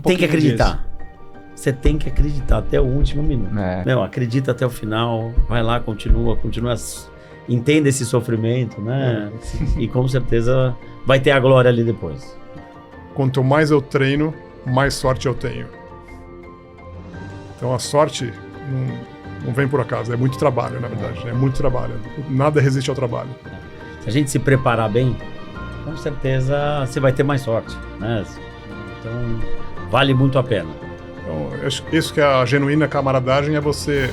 tem que acreditar. Disso. Você tem que acreditar até o último minuto. Meu, acredita até o final, vai lá, continua, entenda esse sofrimento, né? E com certeza vai ter a glória ali depois. Quanto mais eu treino, mais sorte eu tenho. Então a sorte não vem por acaso, é muito trabalho, na verdade. É muito trabalho. Nada resiste ao trabalho. Se a gente se preparar bem, com certeza você vai ter mais sorte, né? Então vale muito a pena. Então, isso que é a genuína camaradagem, é você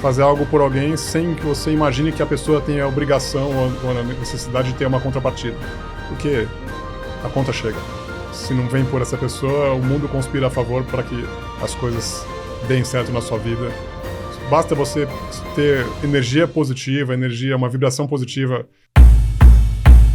fazer algo por alguém sem que você imagine que a pessoa tenha a obrigação ou a necessidade de ter uma contrapartida. Porque a conta chega. Se não vem por essa pessoa, o mundo conspira a favor para que as coisas deem certo na sua vida. Basta você ter energia positiva, uma vibração positiva.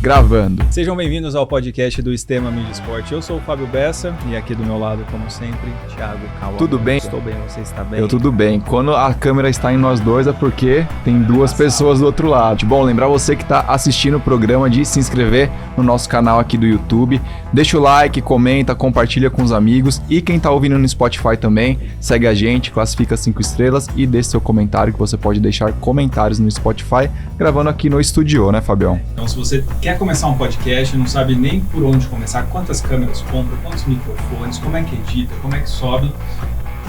Gravando. Sejam bem-vindos ao podcast do Sistema Mídia Esporte. Eu sou o Fábio Bessa e aqui do meu lado, como sempre, Thiago Kawamura. Tudo bem? Estou bem, você está bem? Eu tudo bem. Quando a câmera está em nós dois é porque tem duas pessoas do outro lado. Bom, lembrar você que está assistindo o programa de se inscrever no nosso canal aqui do YouTube. Deixa o like, comenta, compartilha com os amigos. E quem está ouvindo no Spotify também, segue a gente, classifica 5 estrelas e deixe seu comentário, que você pode deixar comentários no Spotify, gravando aqui no estúdio, né, Fabião? Então, se você quer começar um podcast, não sabe nem por onde começar, quantas câmeras compra, quantos microfones, como é que edita, como é que sobe.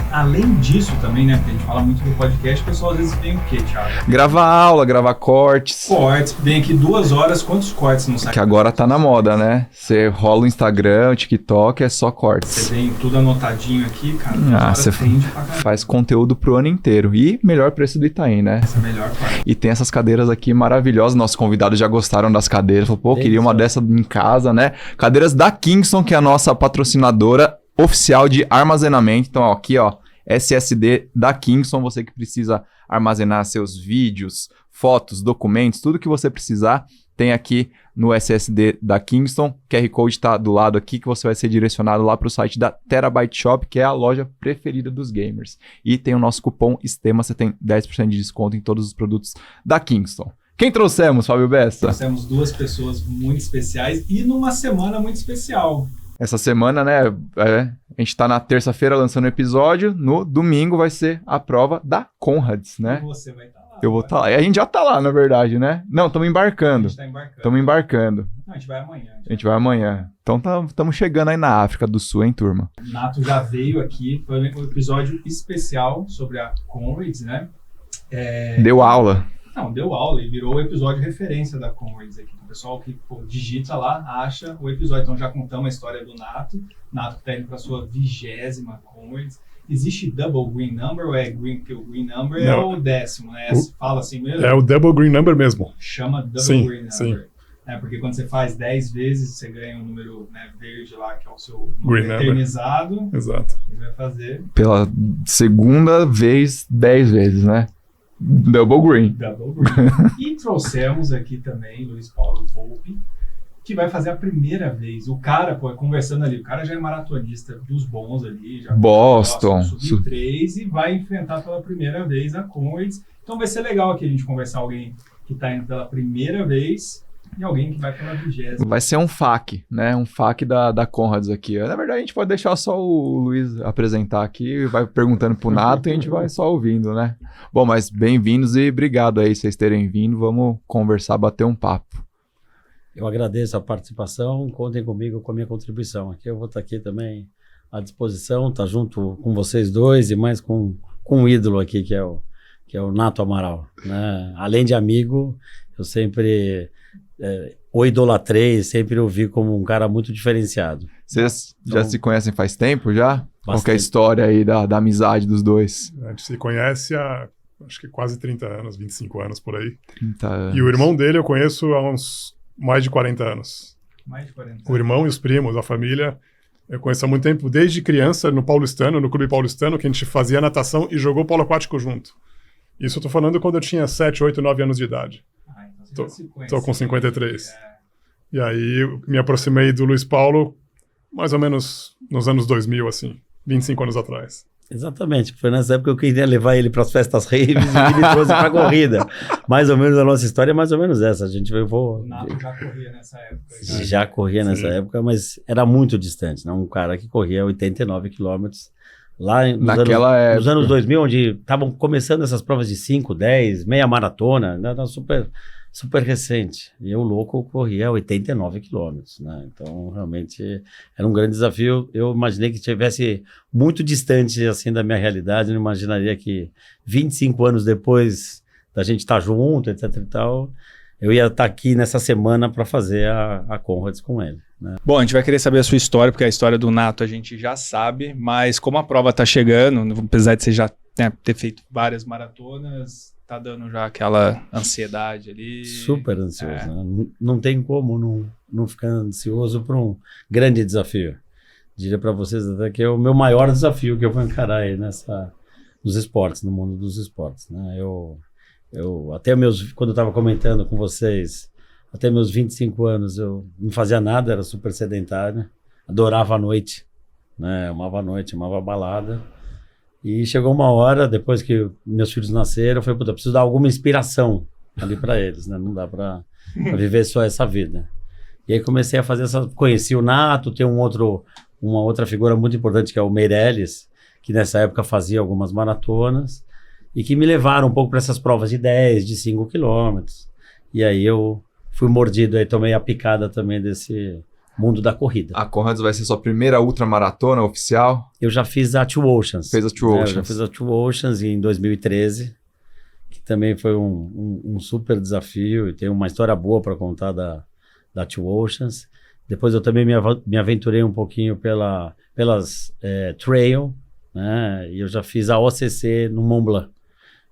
Além disso também, né, porque a gente fala muito do podcast, o pessoal às vezes vem o quê, Thiago? Gravar aula, gravar cortes. Cortes, vem aqui 2 horas, quantos cortes não sai? Que agora tá na moda, né? Você rola o Instagram, o TikTok, é só cortes. Você tem tudo anotadinho aqui, cara. Você faz conteúdo pro ano inteiro. E melhor preço do Itaim, né? Essa é a melhor parte. E tem essas cadeiras aqui maravilhosas. Nossos convidados já gostaram das cadeiras. Falou, pô, queria uma dessa em casa, né? Cadeiras da Kingston, que é a nossa patrocinadora oficial de armazenamento. Então, ó, aqui, ó, SSD da Kingston, você que precisa armazenar seus vídeos, fotos, documentos, tudo que você precisar, tem aqui no SSD da Kingston. QR Code está do lado aqui, que você vai ser direcionado lá para o site da Terabyte Shop, que é a loja preferida dos gamers. E tem o nosso cupom STEMA, você tem 10% de desconto em todos os produtos da Kingston. Quem trouxemos, Fábio Bessa? Trouxemos 2 pessoas muito especiais e numa semana muito especial. Essa semana, né, a gente tá na terça-feira lançando o episódio, no domingo vai ser a prova da Conrads, né? E você vai estar lá. Eu vou estar lá. A gente já tá lá, na verdade, né? Não, estamos embarcando. A gente tá embarcando. Estamos embarcando. Não, a gente vai amanhã. A gente vai amanhã. Então estamos chegando aí na África do Sul, hein, turma? O Nato já veio aqui, foi um episódio especial sobre a Conrads, né? Deu aula. Não, deu aula e virou o episódio referência da Conrads aqui. O pessoal que digita lá, acha o episódio. Então já contamos a história do Nato. Nato que está indo para a sua 20ª Conrads. Existe Double Green Number ou é Green, porque o Green Number Não. é o 10º, né? Fala assim mesmo? É o Double Green Number mesmo. Chama Double Sim, Green Number. sim. Porque quando você faz 10 vezes, você ganha um número, né, verde lá, que é o seu Green número number. eternizado. Exato. Ele vai fazer Pela segunda vez, 10 vezes, né? Double Green. Double Green. E trouxemos aqui também Luiz Paulo Volpi, que vai fazer a primeira vez. O cara, conversando ali, o cara já é maratonista dos bons ali, já Boston. Sub-3 e vai enfrentar pela primeira vez a Conrads. Então vai ser legal aqui a gente conversar alguém que está indo pela primeira vez e alguém que vai pela 20ª. Vai ser um FAQ, né? Um FAQ da Conrads aqui. Na verdade, a gente pode deixar só o Luiz apresentar aqui, vai perguntando pro Nato e a gente vai só ouvindo, né? Bom, mas bem-vindos e obrigado aí vocês terem vindo. Vamos conversar, bater um papo. Eu agradeço a participação, contem comigo com a minha contribuição. Aqui eu vou estar aqui também à disposição, tá junto com vocês dois e mais com um ídolo aqui, que é o Nato Amaral, né? Além de amigo, eu sempre o idolatrei, sempre o vi como um cara muito diferenciado. Vocês já se conhecem faz tempo já? Qual que é a Bastante. história aí da amizade dos dois? A gente se conhece há, acho que quase 30 anos, 25 anos por aí. 30 anos. E o irmão dele eu conheço há uns mais de 40 anos. Mais de 40 O irmão e os primos, a família, eu conheço há muito tempo, desde criança, no Paulistano, no Clube Paulistano, que a gente fazia natação e jogou polo aquático junto. Isso eu tô falando quando eu tinha 7, 8, 9 anos de idade. Então você já se conhece. Tô com 53. E aí eu me aproximei do Luiz Paulo mais ou menos nos anos 2000, assim, 25 anos atrás. Exatamente, foi nessa época que eu queria levar ele para as festas raves e ele me trouxe para a corrida. Mais ou menos a nossa história é mais ou menos essa. A gente O Nato já corria nessa época. Já corria nessa época, mas era muito distante, né? Um cara que corria 89 quilômetros lá nos anos 2000, onde estavam começando essas provas de 5, 10, meia maratona, era super recente. E eu, louco, corria 89 quilômetros, né? Então, realmente, era um grande desafio. Eu imaginei que estivesse muito distante, assim, da minha realidade. Eu não imaginaria que 25 anos depois da gente estar junto, etc e tal, eu ia estar aqui nessa semana para fazer a Comrades com ele, né? Bom, a gente vai querer saber a sua história, porque a história do Nato a gente já sabe, mas como a prova tá chegando, apesar de você já ter feito várias maratonas, tá dando já aquela ansiedade ali. Super ansioso, né? Não tem como não ficar ansioso para um grande desafio. Diria para vocês até que é o meu maior desafio que eu vou encarar aí nos esportes, no mundo dos esportes, né? Eu quando eu estava comentando com vocês, até meus 25 anos eu não fazia nada, era super sedentário, adorava a noite, né? Amava a noite, amava a balada. E chegou uma hora, depois que meus filhos nasceram, eu falei, puta, eu preciso dar alguma inspiração ali para eles, né? Não dá para viver só essa vida. E aí comecei a fazer conheci o Nato, tem uma outra figura muito importante que é o Meirelles, que nessa época fazia algumas maratonas e que me levaram um pouco para essas provas de 10, de 5 quilômetros. E aí eu fui mordido, aí tomei a picada também desse mundo da corrida. A Comrades vai ser sua primeira ultramaratona oficial? Eu já fiz a Two Oceans. Fez a Two Oceans. Eu já fiz a Two Oceans em 2013, que também foi um super desafio e tem uma história boa para contar da Two Oceans. Depois eu também me aventurei um pouquinho pelas trail, né? E eu já fiz a OCC no Mont Blanc.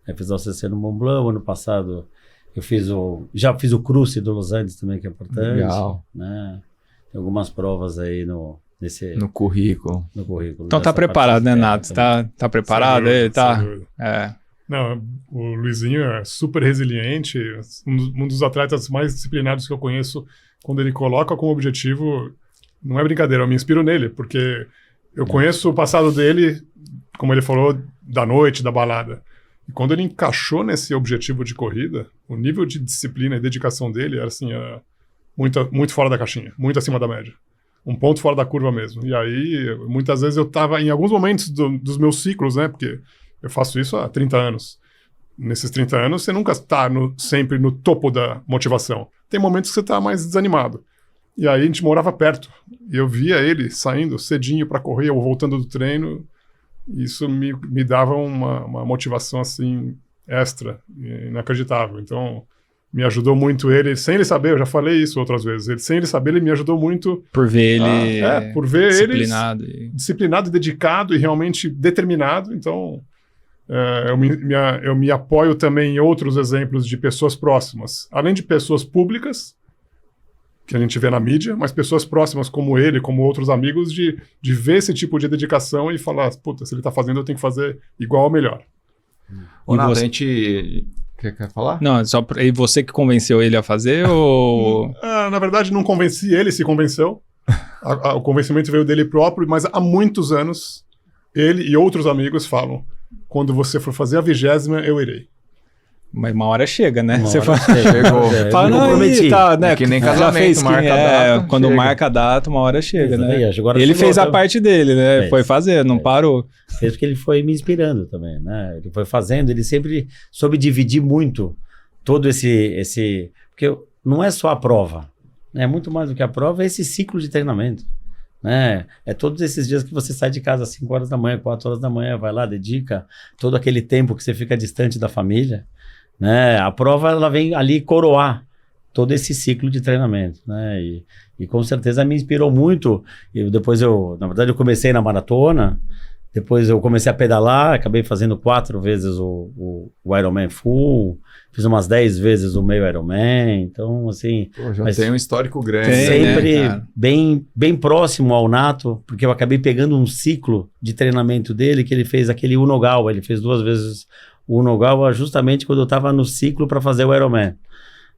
Eu fiz a OCC no Mont Blanc, o ano passado já fiz o Cruze do Los Andes também, que é importante. Legal. Né? Tem algumas provas aí no currículo. Então tá preparado, né, Nato? Tá preparado? Ele tá. Não, o Luizinho é super resiliente, um dos atletas mais disciplinados que eu conheço. Quando ele coloca como objetivo, não é brincadeira, eu me inspiro nele, porque eu conheço o passado dele, como ele falou, da noite, da balada. E quando ele encaixou nesse objetivo de corrida, o nível de disciplina e dedicação dele era assim, muito fora da caixinha, muito acima da média. Um ponto fora da curva mesmo. E aí, muitas vezes eu estava em alguns momentos dos meus ciclos, né? Porque eu faço isso há 30 anos. Nesses 30 anos, você nunca está sempre no topo da motivação. Tem momentos que você está mais desanimado. E aí a gente morava perto. E eu via ele saindo cedinho para correr ou voltando do treino. Isso me dava uma motivação assim extra, inacreditável. Então, me ajudou muito ele, sem ele saber, eu já falei isso outras vezes, sem ele saber, ele me ajudou muito. Por ver ele disciplinado e dedicado e realmente determinado. Então, eu me apoio também em outros exemplos de pessoas próximas, além de pessoas públicas, que a gente vê na mídia, mas pessoas próximas como ele, como outros amigos, de ver esse tipo de dedicação e falar, puta, se ele tá fazendo, eu tenho que fazer igual ou melhor. Ô, Nato, a gente... Quer falar? Não, e você que convenceu ele a fazer ou... Na verdade, não convenci ele, se convenceu. O convencimento veio dele próprio, mas há muitos anos, ele e outros amigos falam, quando você for fazer a 20ª, eu irei. Mas uma hora chega, né? Você chegou. Fala, não, aí, tá, né? É que nem casamento, marca a data. Quando chega. Marca a data, uma hora chega, né? Agora ele fez a parte dele, né? Foi fazer, não parou. Fez porque ele foi me inspirando também, né? Ele foi fazendo, ele sempre soube dividir muito todo esse... Porque não é só a prova, né? É muito mais do que a prova, é esse ciclo de treinamento, né? É todos esses dias que você sai de casa às 5 horas da manhã, 4 horas da manhã, vai lá, dedica todo aquele tempo que você fica distante da família, né? A prova ela vem ali coroar todo esse ciclo de treinamento, né? E com certeza me inspirou muito. Na verdade, eu comecei na maratona, depois eu comecei a pedalar, acabei fazendo 4 vezes o Ironman Full, fiz umas 10 vezes o meio Ironman, então assim... Pô, já tem um histórico grande. Sempre, né, bem próximo ao Nato, porque eu acabei pegando um ciclo de treinamento dele, que ele fez aquele Unogawa, ele fez 2 vezes o Unogawa justamente quando eu estava no ciclo para fazer o Ironman.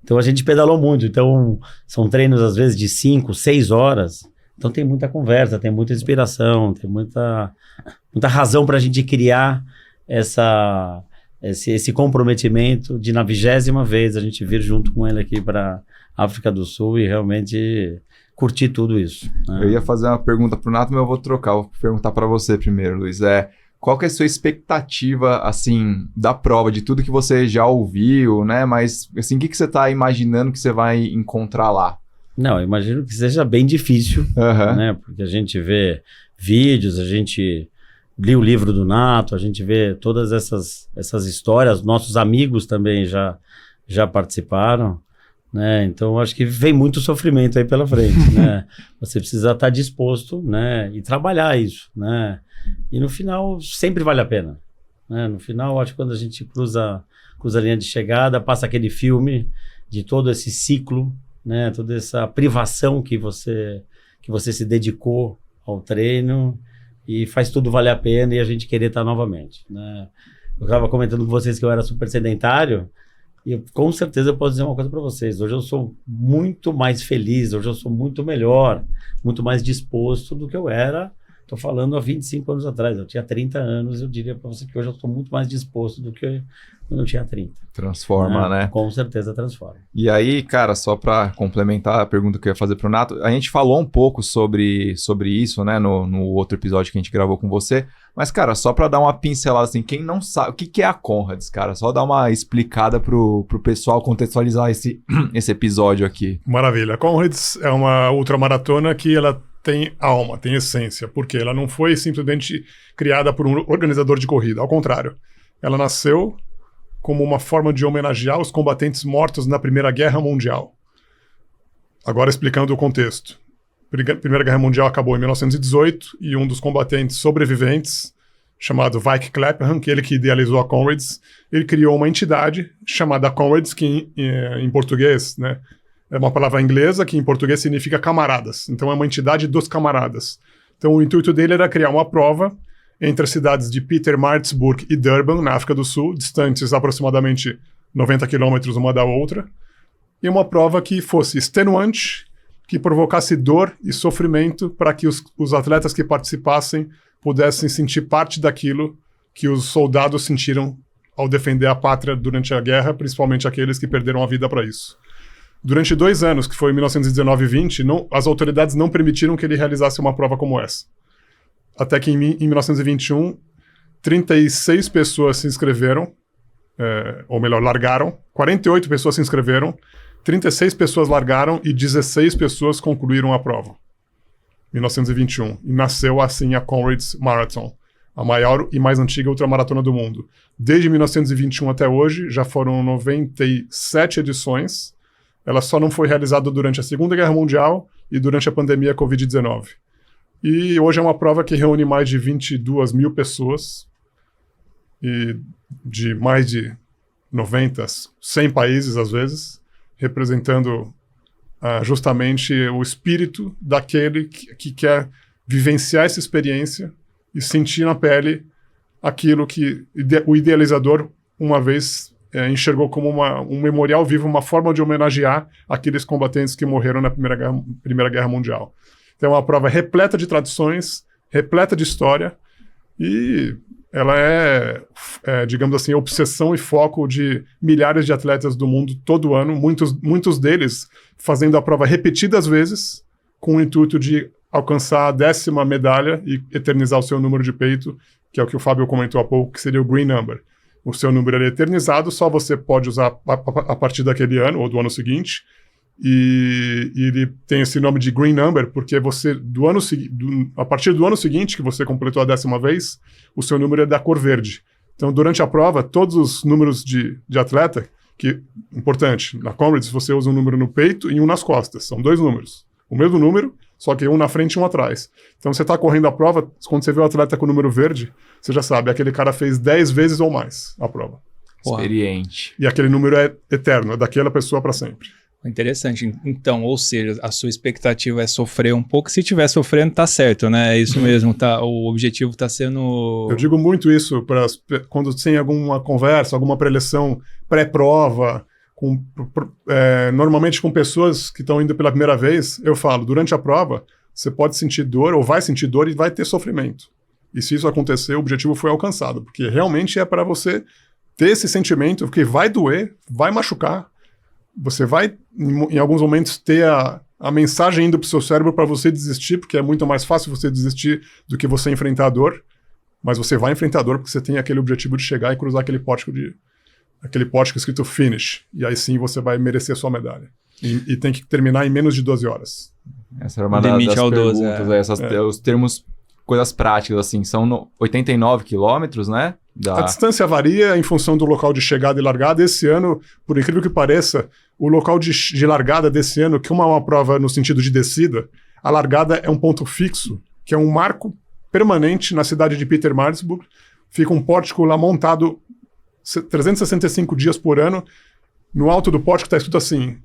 Então a gente pedalou muito, então são treinos às vezes de 5, 6 horas, Então tem muita conversa, tem muita inspiração, tem muita razão para a gente criar esse comprometimento de, na 20ª vez, a gente vir junto com ele aqui para África do Sul e realmente curtir tudo isso. Né? Eu ia fazer uma pergunta pro Nato, mas eu vou trocar. Vou perguntar para você primeiro, Luiz. Qual que é a sua expectativa, assim, da prova, de tudo que você já ouviu, né? Mas, assim, o que você tá imaginando que você vai encontrar lá? Não, eu imagino que seja bem difícil, né? Porque a gente vê vídeos, a gente lê o livro do Nato, a gente vê todas essas histórias, nossos amigos também já participaram, né? Então, acho que vem muito sofrimento aí pela frente, né? Você precisa estar disposto, né? E trabalhar isso, né? E no final, sempre vale a pena, né? No final, acho que quando a gente cruza a linha de chegada, passa aquele filme de todo esse ciclo, né, toda essa privação que você se dedicou ao treino e faz tudo valer a pena e a gente querer estar novamente, né? Eu estava comentando com vocês que eu era super sedentário e com certeza eu posso dizer uma coisa para vocês. Hoje eu sou muito mais feliz, hoje eu sou muito melhor, muito mais disposto do que eu era. Estou falando há 25 anos atrás, eu tinha 30 anos, eu diria para você que hoje eu estou muito mais disposto do que quando eu tinha 30. Transforma, né? Com certeza transforma. E aí, cara, só para complementar a pergunta que eu ia fazer pro Nato, a gente falou um pouco sobre isso, né, no outro episódio que a gente gravou com você, mas, cara, só para dar uma pincelada, assim, quem não sabe, o que é a Conrads, cara? Só dar uma explicada pro pessoal contextualizar esse episódio aqui. Maravilha. A Conrads é uma ultramaratona que ela tem alma, tem essência, porque ela não foi simplesmente criada por um organizador de corrida, ao contrário. Ela nasceu como uma forma de homenagear os combatentes mortos na Primeira Guerra Mundial. Agora explicando o contexto. A Primeira Guerra Mundial acabou em 1918 e um dos combatentes sobreviventes, chamado Wycliffe Clapham, que ele que idealizou a Conrads, ele criou uma entidade chamada Conrads, que em português, né, é uma palavra inglesa que em português significa camaradas. Então é uma entidade dos camaradas. Então o intuito dele era criar uma prova entre as cidades de Pietermaritzburg e Durban, na África do Sul, distantes aproximadamente 90 quilômetros uma da outra, e uma prova que fosse extenuante, que provocasse dor e sofrimento para que os atletas que participassem pudessem sentir parte daquilo que os soldados sentiram ao defender a pátria durante a guerra, principalmente aqueles que perderam a vida para isso. Durante 2 anos, que foi 1919 e 20, as autoridades não permitiram que ele realizasse uma prova como essa. Até que em 1921, 36 pessoas se inscreveram, ou melhor, largaram. 48 pessoas se inscreveram, 36 pessoas largaram e 16 pessoas concluíram a prova. 1921. E nasceu assim a Conrads Marathon, a maior e mais antiga ultramaratona do mundo. Desde 1921 até hoje, já foram 97 edições. Ela só não foi realizada durante a Segunda Guerra Mundial e durante a pandemia Covid-19. E hoje é uma prova que reúne mais de 22 mil pessoas e de mais de 90, 100 países às vezes, representando justamente o espírito daquele que quer vivenciar essa experiência e sentir na pele aquilo que o idealizador uma vez enxergou como um memorial vivo, uma forma de homenagear aqueles combatentes que morreram na Primeira Guerra Mundial. Então é uma prova repleta de tradições, repleta de história, e ela digamos assim, obsessão e foco de milhares de atletas do mundo todo ano, muitos deles fazendo a prova repetidas vezes, com o intuito de alcançar a 10ª medalha e eternizar o seu número de peito, que é o que o Fábio comentou há pouco, que seria o Green Number. O seu número é eternizado, só você pode usar a partir daquele ano ou do ano seguinte. E ele tem esse nome de Green Number porque você, a partir do ano seguinte, que você completou a 10ª vez, o seu número é da cor verde. Então, durante a prova, todos os números de atleta, que, importante, na Conrads você usa um número no peito e um nas costas. São 2 números. O mesmo número, só que um na frente e um atrás. Então, você está correndo a prova, quando você vê o atleta com o número verde, você já sabe, aquele cara fez 10 vezes ou mais a prova. Experiente. E aquele número é eterno, é daquela pessoa para sempre. Interessante. Então, ou seja, a sua expectativa é sofrer um pouco. Se estiver sofrendo, tá certo, né? É isso mesmo, tá? O objetivo tá sendo... Eu digo muito isso quando tem alguma conversa, alguma preleção pré-prova, normalmente com pessoas que estão indo pela primeira vez, eu falo, durante a prova, você pode sentir dor, ou vai sentir dor e vai ter sofrimento. E se isso acontecer, o objetivo foi alcançado, porque realmente é para você ter esse sentimento, porque vai doer, vai machucar, você vai, em alguns momentos, ter a mensagem indo pro seu cérebro para você desistir, porque é muito mais fácil você desistir do que você enfrentar a dor, mas você vai enfrentar a dor porque você tem aquele objetivo de chegar e cruzar aquele pórtico escrito finish, e aí sim você vai merecer a sua medalha. E tem que terminar em menos de 12 horas. Essa era uma das perguntas, os termos, coisas práticas, assim, são 89 quilômetros, né? A distância varia em função do local de chegada e largada. Esse ano, por incrível que pareça, o local de largada desse ano, que uma prova no sentido de descida, a largada é um ponto fixo, que é um marco permanente na cidade de Pietermaritzburg. Fica um pórtico lá montado 365 dias por ano. No alto do pórtico está escrito assim: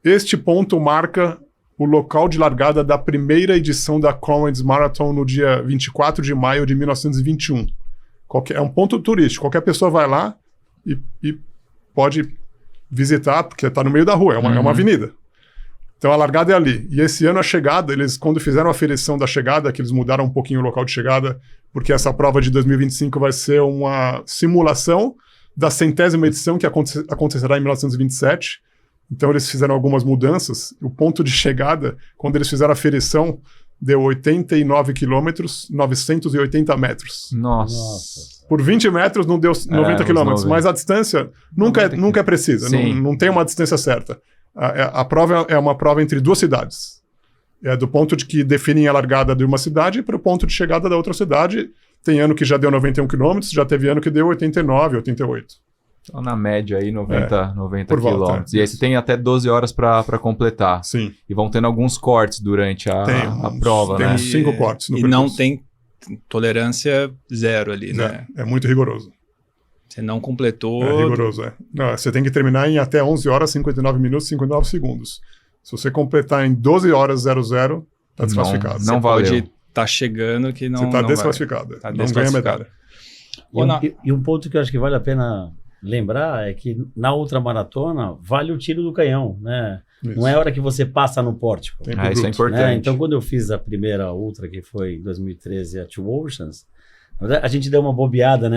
este ponto marca o local de largada da primeira edição da Comrades Marathon no dia 24 de maio de 1921. É um ponto turístico, qualquer pessoa vai lá e pode visitar, porque está no meio da rua, é uma avenida. Então a largada é ali. E esse ano a chegada, eles quando fizeram a aferição da chegada, que eles mudaram um pouquinho o local de chegada, porque essa prova de 2025 vai ser uma simulação da 100ª edição que acontecerá em 1927. Então eles fizeram algumas mudanças. O ponto de chegada, quando eles fizeram a aferição, deu 89 quilômetros, 980 metros. Nossa. Por 20 metros não deu 90 quilômetros, mas a distância nunca é precisa, não tem uma distância certa. A prova é uma prova entre duas cidades. É do ponto de que definem a largada de uma cidade para o ponto de chegada da outra cidade. Tem ano que já deu 91 quilômetros, já teve ano que deu 89, 88. Então, na média aí, 90 quilômetros. Volta, e aí você tem até 12 horas para completar. Sim. E vão tendo alguns cortes durante a prova, tem né? uns 5 cortes no E percurso. não tem tolerância zero ali, né? É muito rigoroso. Você não completou... É rigoroso, é. Não, você tem que terminar em até 11 horas, 59 minutos, 59 segundos. Se você completar em 12 horas 00, tá desclassificado. Não valeu. Pode estar chegando que não Você tá não desclassificado. Tá não ganha medalha. E um ponto que eu acho que vale a pena lembrar é que na ultramaratona vale o tiro do canhão, né? Isso. Não é a hora que você passa no pórtico. Tempo Isso é bruto. importante. Né? Então, quando eu fiz a primeira ultra, que foi em 2013, a Two Oceans, a gente deu uma bobeada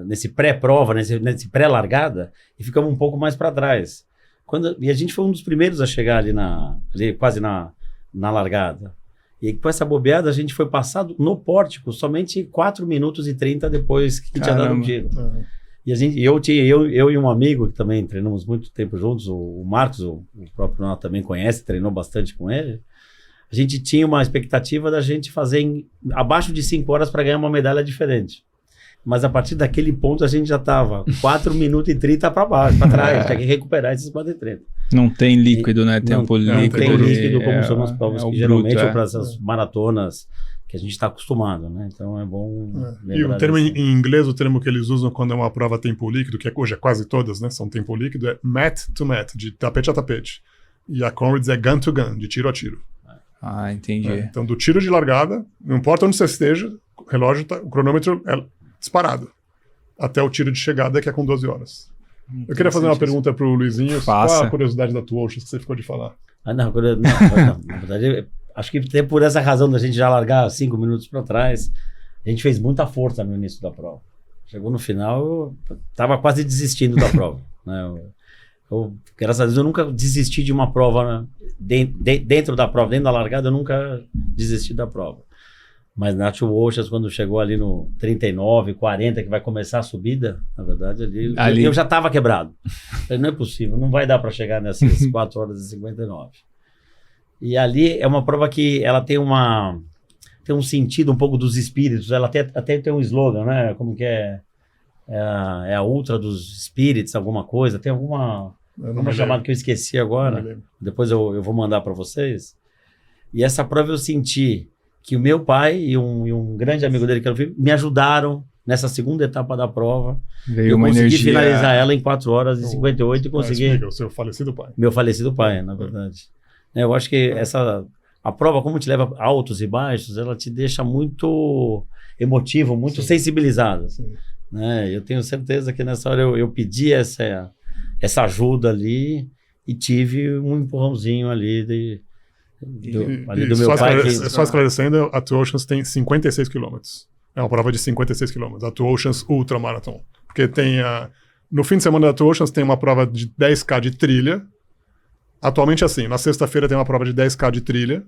nesse pré-prova, nesse pré-largada, e ficamos um pouco mais para trás. E a gente foi um dos primeiros a chegar ali quase na largada. E com essa bobeada, a gente foi passado no pórtico somente 4 minutos e 30 depois que tinha dado o tiro. E eu e um amigo que também treinamos muito tempo juntos, o Marcos, o próprio Renato também conhece, treinou bastante com ele. A gente tinha uma expectativa da gente fazer abaixo de 5 horas para ganhar uma medalha diferente. Mas a partir daquele ponto a gente já estava 4 minutos e 30 para trás, tinha que recuperar esses 4 e 30. Não tem líquido, né? Tempo líquido. Não tem líquido como são as provas que geralmente bruto, ou para essas maratonas que a gente está acostumado, né? Então é bom E o termo em inglês, o termo que eles usam quando é uma prova tempo líquido, que hoje é quase todas, né? São tempo líquido, é mat to mat, de tapete a tapete. E a Comrades é gun to gun, de tiro a tiro. Ah, entendi. Então, do tiro de largada, não importa onde você esteja, o relógio, o cronômetro é disparado. Até o tiro de chegada, que é com 12 horas. Eu queria fazer uma pergunta pro Luizinho. Faça. Qual a curiosidade da tua Oceans que você ficou de falar? Não, na verdade, acho que até por essa razão da gente já largar 5 minutos para trás, a gente fez muita força no início da prova. Chegou no final, eu estava quase desistindo da prova. Né? Graças a Deus, eu nunca desisti de uma prova, dentro da prova, dentro da largada, eu nunca desisti da prova. Mas na Two Oceans, quando chegou ali no 39, 40, que vai começar a subida, na verdade, ali eu já estava quebrado. Falei, não é possível, não vai dar para chegar nessas 4 horas e 59. E ali é uma prova que ela tem um sentido um pouco dos espíritos, ela até tem um slogan, né? Como que é? É a Ultra dos Spirits, alguma coisa, tem alguma chamada que eu esqueci agora, depois eu vou mandar para vocês. E essa prova eu senti que o meu pai e um grande amigo dele, que era o filho, me ajudaram nessa segunda etapa da prova. Veio eu uma consegui energia... finalizar ela em 4 horas e 58 e consegui... Explica, o seu falecido pai. Meu falecido pai, na verdade. Eu acho que a prova, como te leva altos e baixos, ela te deixa muito emotivo, muito sensibilizado. Né? Eu tenho certeza que nessa hora eu pedi essa ajuda ali e tive um empurrãozinho ali Ali do meu pai. Só esclarecendo, a Two Oceans tem 56 quilômetros. É uma prova de 56 quilômetros. A Two Oceans Ultra Marathon. Porque tem no fim de semana da Two Oceans tem uma prova de 10K de trilha. Atualmente assim, na sexta-feira tem uma prova de 10K de trilha.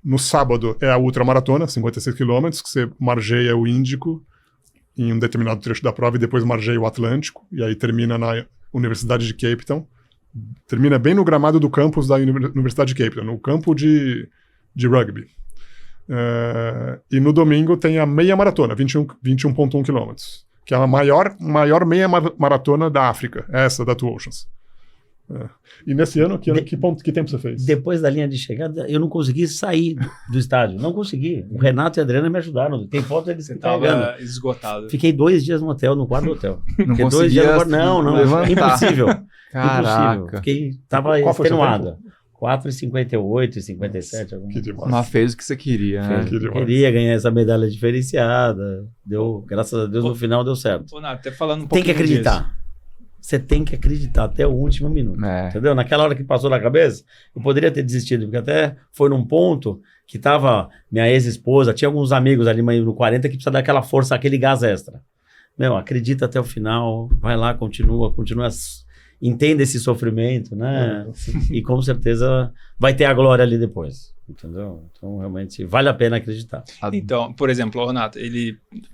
No sábado é a Ultra Maratona, 56 quilômetros, que você margeia o Índico em um determinado trecho da prova e depois margeia o Atlântico. E aí termina na Universidade de Cape Town. Termina bem no gramado do campus da Universidade de Cape Town, no campo de rugby. E no domingo tem a meia maratona, 21,1 quilômetros, que é a maior meia maratona da África, essa da Two Oceans. E nesse ano, que tempo você fez? Depois da linha de chegada, eu não consegui sair do estádio. Não consegui. O Renato e a Adriana me ajudaram. Tem foto deles carregando. Esgotado. Fiquei 2 dias no hotel, no quarto do hotel. Não Fiquei 2 conseguia dias não, levantar. Impossível. Caraca. Tava Qual foi o seu extenuado. 4,58 e 57. Que demais. Mas fez o que você queria, né? Que demais. Queria ganhar essa medalha diferenciada. Deu, graças a Deus, no final deu certo. Ô, Nato, até falando um Tem que pouquinho acreditar. disso. Você tem que acreditar até o último minuto. Entendeu? Naquela hora que passou na cabeça, eu poderia ter desistido, porque até foi num ponto que tava minha ex-esposa, tinha alguns amigos ali no 40 que precisa dar aquela força, aquele gás extra. Meu, acredita até o final, vai lá, continua, entenda esse sofrimento, né? E com certeza vai ter a glória ali depois. Entendeu? Então, realmente, vale a pena acreditar. Então, por exemplo, o Renato,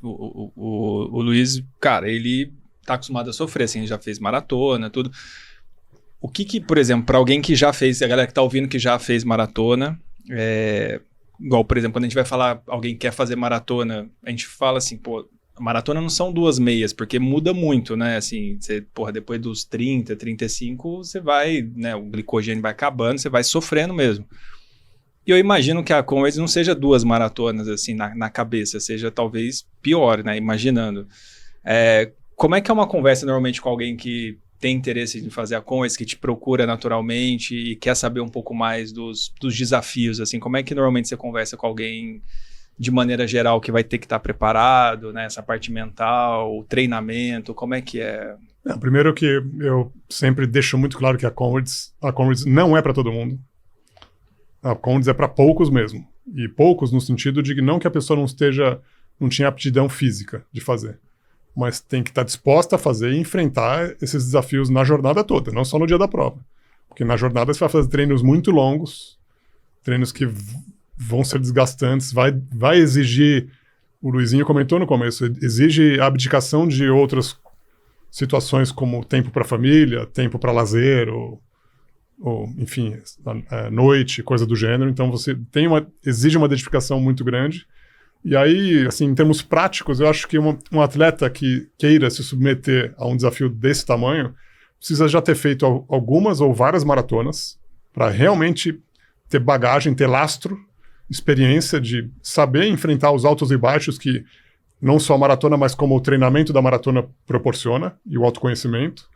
o Luiz, cara, ele tá acostumado a sofrer, assim, já fez maratona, tudo. O que, por exemplo, para alguém que já fez, a galera que tá ouvindo que já fez maratona, igual, por exemplo, quando a gente vai falar, alguém quer fazer maratona, a gente fala assim, pô, maratona não são 2 meias, porque muda muito, né, assim, você, porra, depois dos 30, 35, você vai, né, o glicogênio vai acabando, você vai sofrendo mesmo. E eu imagino que a Comrades não seja 2 maratonas, assim, na cabeça, seja talvez pior, né, imaginando. Como é que é uma conversa normalmente com alguém que tem interesse em fazer a Comrades, que te procura naturalmente e quer saber um pouco mais dos desafios, assim, como é que normalmente você conversa com alguém de maneira geral que vai ter que estar preparado, né, essa parte mental, o treinamento, como é que é? Primeiro que eu sempre deixo muito claro que a Comrades não é para todo mundo. A Comrades é para poucos mesmo. E poucos no sentido de que não que a pessoa não tinha aptidão física de fazer, mas tem que estar disposta a fazer e enfrentar esses desafios na jornada toda, não só no dia da prova. Porque na jornada você vai fazer treinos muito longos, treinos que vão ser desgastantes, vai exigir, o Luizinho comentou no começo, exige a abdicação de outras situações como tempo para família, tempo para lazer, ou enfim, noite, coisa do gênero. Então você exige uma dedicação muito grande. E aí, assim, em termos práticos, eu acho que um atleta que queira se submeter a um desafio desse tamanho precisa já ter feito algumas ou várias maratonas para realmente ter bagagem, ter lastro, experiência de saber enfrentar os altos e baixos que não só a maratona, mas como o treinamento da maratona proporciona e o autoconhecimento.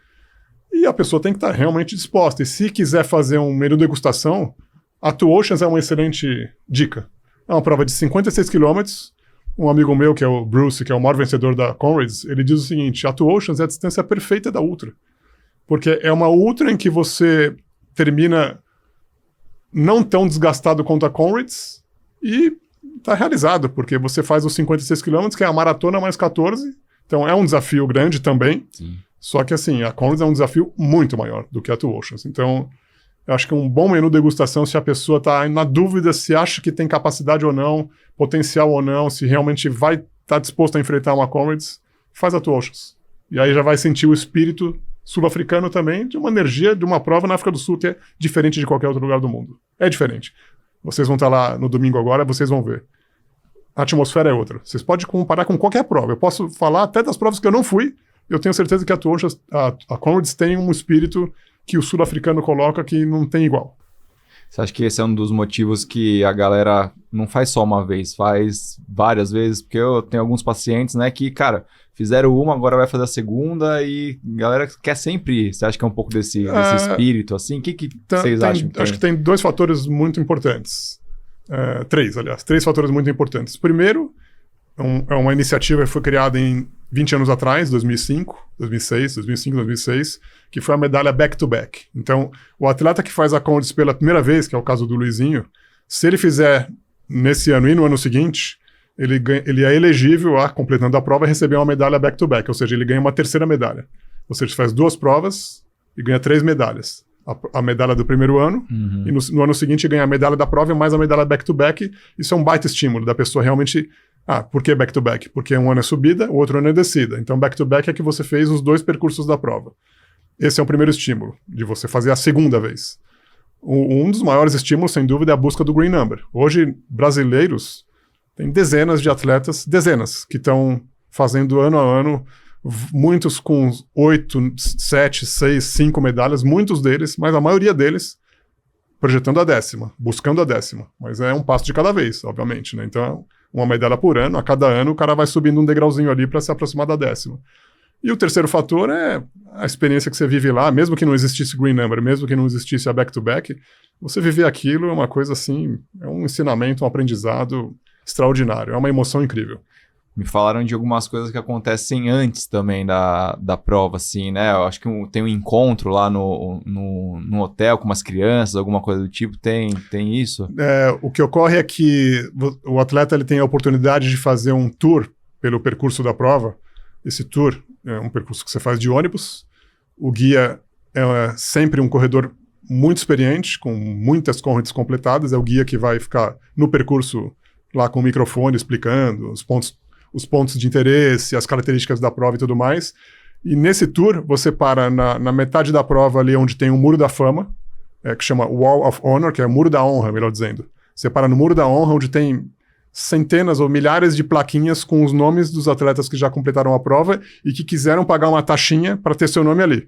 E a pessoa tem que estar realmente disposta. E se quiser fazer um menu degustação, a Two Oceans é uma excelente dica. É uma prova de 56 quilômetros. Um amigo meu, que é o Bruce, que é o maior vencedor da Comrades, ele diz o seguinte: a Two Oceans é a distância perfeita da ultra. Porque é uma ultra em que você termina não tão desgastado quanto a Comrades e está realizado, porque você faz os 56 quilômetros, que é a maratona mais 14. Então é um desafio grande também. Sim. Só que assim, a Comrades é um desafio muito maior do que a Two Oceans. Então, eu acho que é um bom menu degustação se a pessoa está na dúvida se acha que tem capacidade ou não, potencial ou não, se realmente vai estar disposto a enfrentar uma Comrades, faz a Two Oceans. E aí já vai sentir o espírito sul-africano também de uma energia de uma prova na África do Sul que é diferente de qualquer outro lugar do mundo. É diferente. Vocês vão estar lá no domingo agora, vocês vão ver. A atmosfera é outra. Vocês podem comparar com qualquer prova. Eu posso falar até das provas que eu não fui. Eu tenho certeza que a Comrades tem um espírito que o sul-africano coloca que não tem igual. Você acha que esse é um dos motivos que a galera não faz só uma vez, faz várias vezes? Porque eu tenho alguns pacientes, né, que, cara, fizeram uma, agora vai fazer a segunda e a galera quer sempre ir. Você acha que é um pouco desse espírito, assim? O que vocês acham? Acho que tem 2 fatores muito importantes. 3 fatores muito importantes. Primeiro, é uma iniciativa que foi criada em 20 anos atrás, 2005, 2006, que foi a medalha back-to-back. Então, o atleta que faz a Conrads pela primeira vez, que é o caso do Luizinho, se ele fizer nesse ano e no ano seguinte, ele é elegível a, completando a prova, receber uma medalha back-to-back, ou seja, ele ganha uma terceira medalha. Ou seja, faz 2 provas e ganha 3 medalhas. A medalha do primeiro ano, e no ano seguinte ganha a medalha da prova e mais a medalha back-to-back. Isso é um baita estímulo da pessoa realmente... por que back-to-back? Porque um ano é subida, o outro ano é descida. Então, back-to-back é que você fez os 2 percursos da prova. Esse é o primeiro estímulo, de você fazer a segunda vez. Um dos maiores estímulos, sem dúvida, é a busca do green number. Hoje, brasileiros, tem dezenas de atletas, que estão fazendo ano a ano, muitos com 8, 7, 6, 5 medalhas, muitos deles, mas a maioria deles projetando a 10ª, buscando a 10ª. Mas é um passo de cada vez, obviamente, né? Então, uma medalha por ano, a cada ano o cara vai subindo um degrauzinho ali para se aproximar da 10ª. E o terceiro fator é a experiência que você vive lá, mesmo que não existisse green number, mesmo que não existisse a back-to-back, você viver aquilo é uma coisa assim, é um ensinamento, um aprendizado extraordinário, é uma emoção incrível. Me falaram de algumas coisas que acontecem antes também da prova, assim, né? Eu acho que tem um encontro lá no hotel com umas crianças, alguma coisa do tipo. Tem isso? O que ocorre é que o atleta ele tem a oportunidade de fazer um tour pelo percurso da prova. Esse tour é um percurso que você faz de ônibus. O guia é sempre um corredor muito experiente, com muitas corridas completadas. É o guia que vai ficar no percurso lá com o microfone explicando os pontos de interesse, as características da prova e tudo mais. E nesse tour, você para na metade da prova ali onde tem o Muro da Fama, que chama Wall of Honor, que é o Muro da Honra, melhor dizendo. Você para no Muro da Honra, onde tem centenas ou milhares de plaquinhas com os nomes dos atletas que já completaram a prova e que quiseram pagar uma taxinha para ter seu nome ali.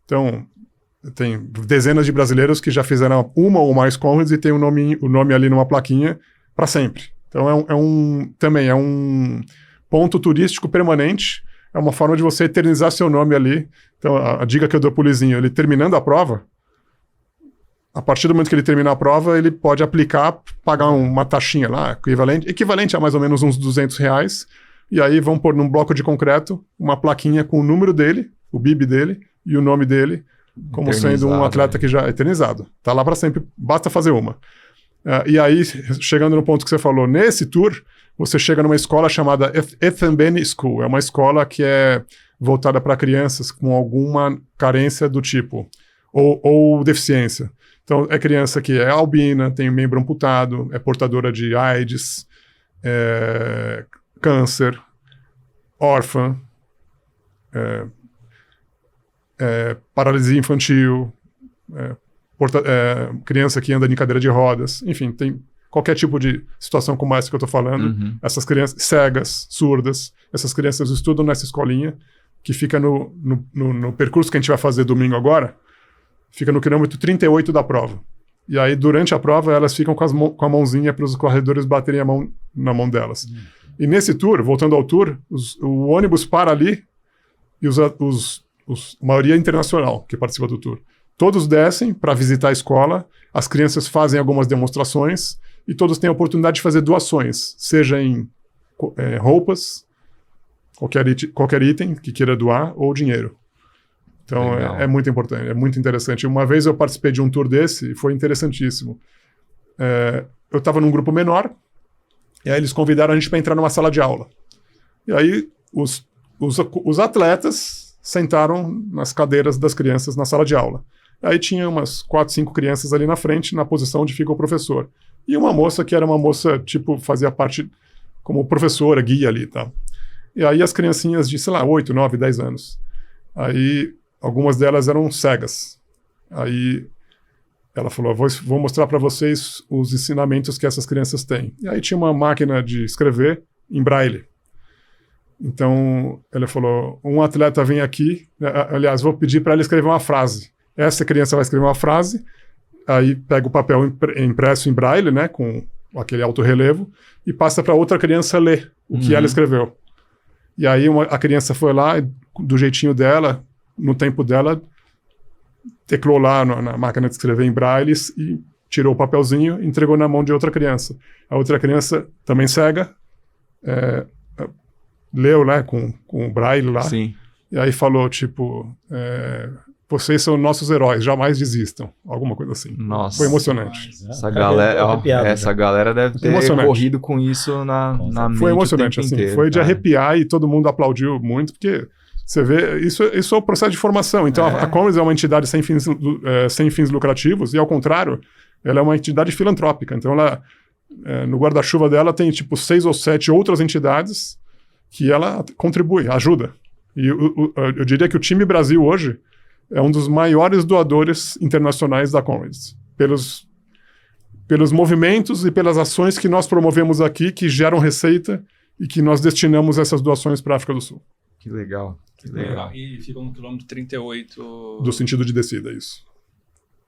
Então, tem dezenas de brasileiros que já fizeram uma ou mais Conrads e tem o nome ali numa plaquinha para sempre. Então também é um ponto turístico permanente, é uma forma de você eternizar seu nome ali. Então a dica que eu dou pro Luizinho, ele terminando a prova, a partir do momento que ele terminar a prova, ele pode aplicar, pagar uma taxinha lá, equivalente a mais ou menos uns R$200, e aí vão pôr num bloco de concreto uma plaquinha com o número dele, o bib dele e o nome dele, como sendo um atleta que já é eternizado. Tá lá para sempre, basta fazer uma. E aí, chegando no ponto que você falou, nesse tour, você chega numa escola chamada Ethanbene School. É uma escola que é voltada para crianças com alguma carência do tipo, ou deficiência. Então, é criança que é albina, tem membro amputado, é portadora de AIDS, câncer, órfã, paralisia infantil, criança que anda em cadeira de rodas, enfim, tem qualquer tipo de situação como essa que eu estou falando. Essas crianças cegas, surdas, essas crianças estudam nessa escolinha que fica no percurso que a gente vai fazer domingo agora, fica no quilômetro 38 da prova. E aí, durante a prova, elas ficam com a mãozinha para os corredores baterem a mão na mão delas. E nesse tour, voltando ao tour, o ônibus para ali e a maioria internacional que participa do tour. Todos descem para visitar a escola, as crianças fazem algumas demonstrações e todos têm a oportunidade de fazer doações, seja em roupas, qualquer item que queira doar, ou dinheiro. Então é muito importante, é muito interessante. Uma vez eu participei de um tour desse e foi interessantíssimo. Eu estava num grupo menor e aí eles convidaram a gente para entrar numa sala de aula. E aí os atletas sentaram nas cadeiras das crianças na sala de aula. Aí tinha umas 4, 5 crianças ali na frente, na posição onde fica o professor. E uma moça que era uma moça, tipo, fazia parte como professora, guia ali e tal. E aí as criancinhas de, sei lá, 8, 9, 10 anos. Aí algumas delas eram cegas. Aí ela falou, vou mostrar para vocês os ensinamentos que essas crianças têm. E aí tinha uma máquina de escrever em braille. Então, ela falou, um atleta vem aqui, aliás, vou pedir para ela escrever uma frase. Essa criança vai escrever uma frase, aí pega o papel impresso em braille, né, com aquele alto relevo, e passa para outra criança ler o que ela escreveu. E aí a criança foi lá, do jeitinho dela, no tempo dela, teclou lá na máquina de escrever em braille e tirou o papelzinho e entregou na mão de outra criança. A outra criança, também cega, leu, né, com o Braille lá. Sim. E aí falou, tipo, vocês são nossos heróis, jamais desistam. Alguma coisa assim. Nossa. Foi emocionante. Essa galera, ó, essa galera deve ter Emocionante. corrido com isso na mente Foi o emocionante, tempo assim. inteiro, Foi de cara. arrepiar e todo mundo aplaudiu muito, porque você vê, isso é o processo de formação. Então, a Comrades é uma entidade sem fins lucrativos e, ao contrário, ela é uma entidade filantrópica. Então, ela, no guarda-chuva dela tem, tipo, 6 ou 7 outras entidades que ela contribui, ajuda. E eu diria que o time Brasil hoje é um dos maiores doadores internacionais da Comrades. Pelos movimentos e pelas ações que nós promovemos aqui, que geram receita e que nós destinamos essas doações para a África do Sul. Que legal. Que legal. E ficam no quilômetro 38. Do sentido de descida, isso.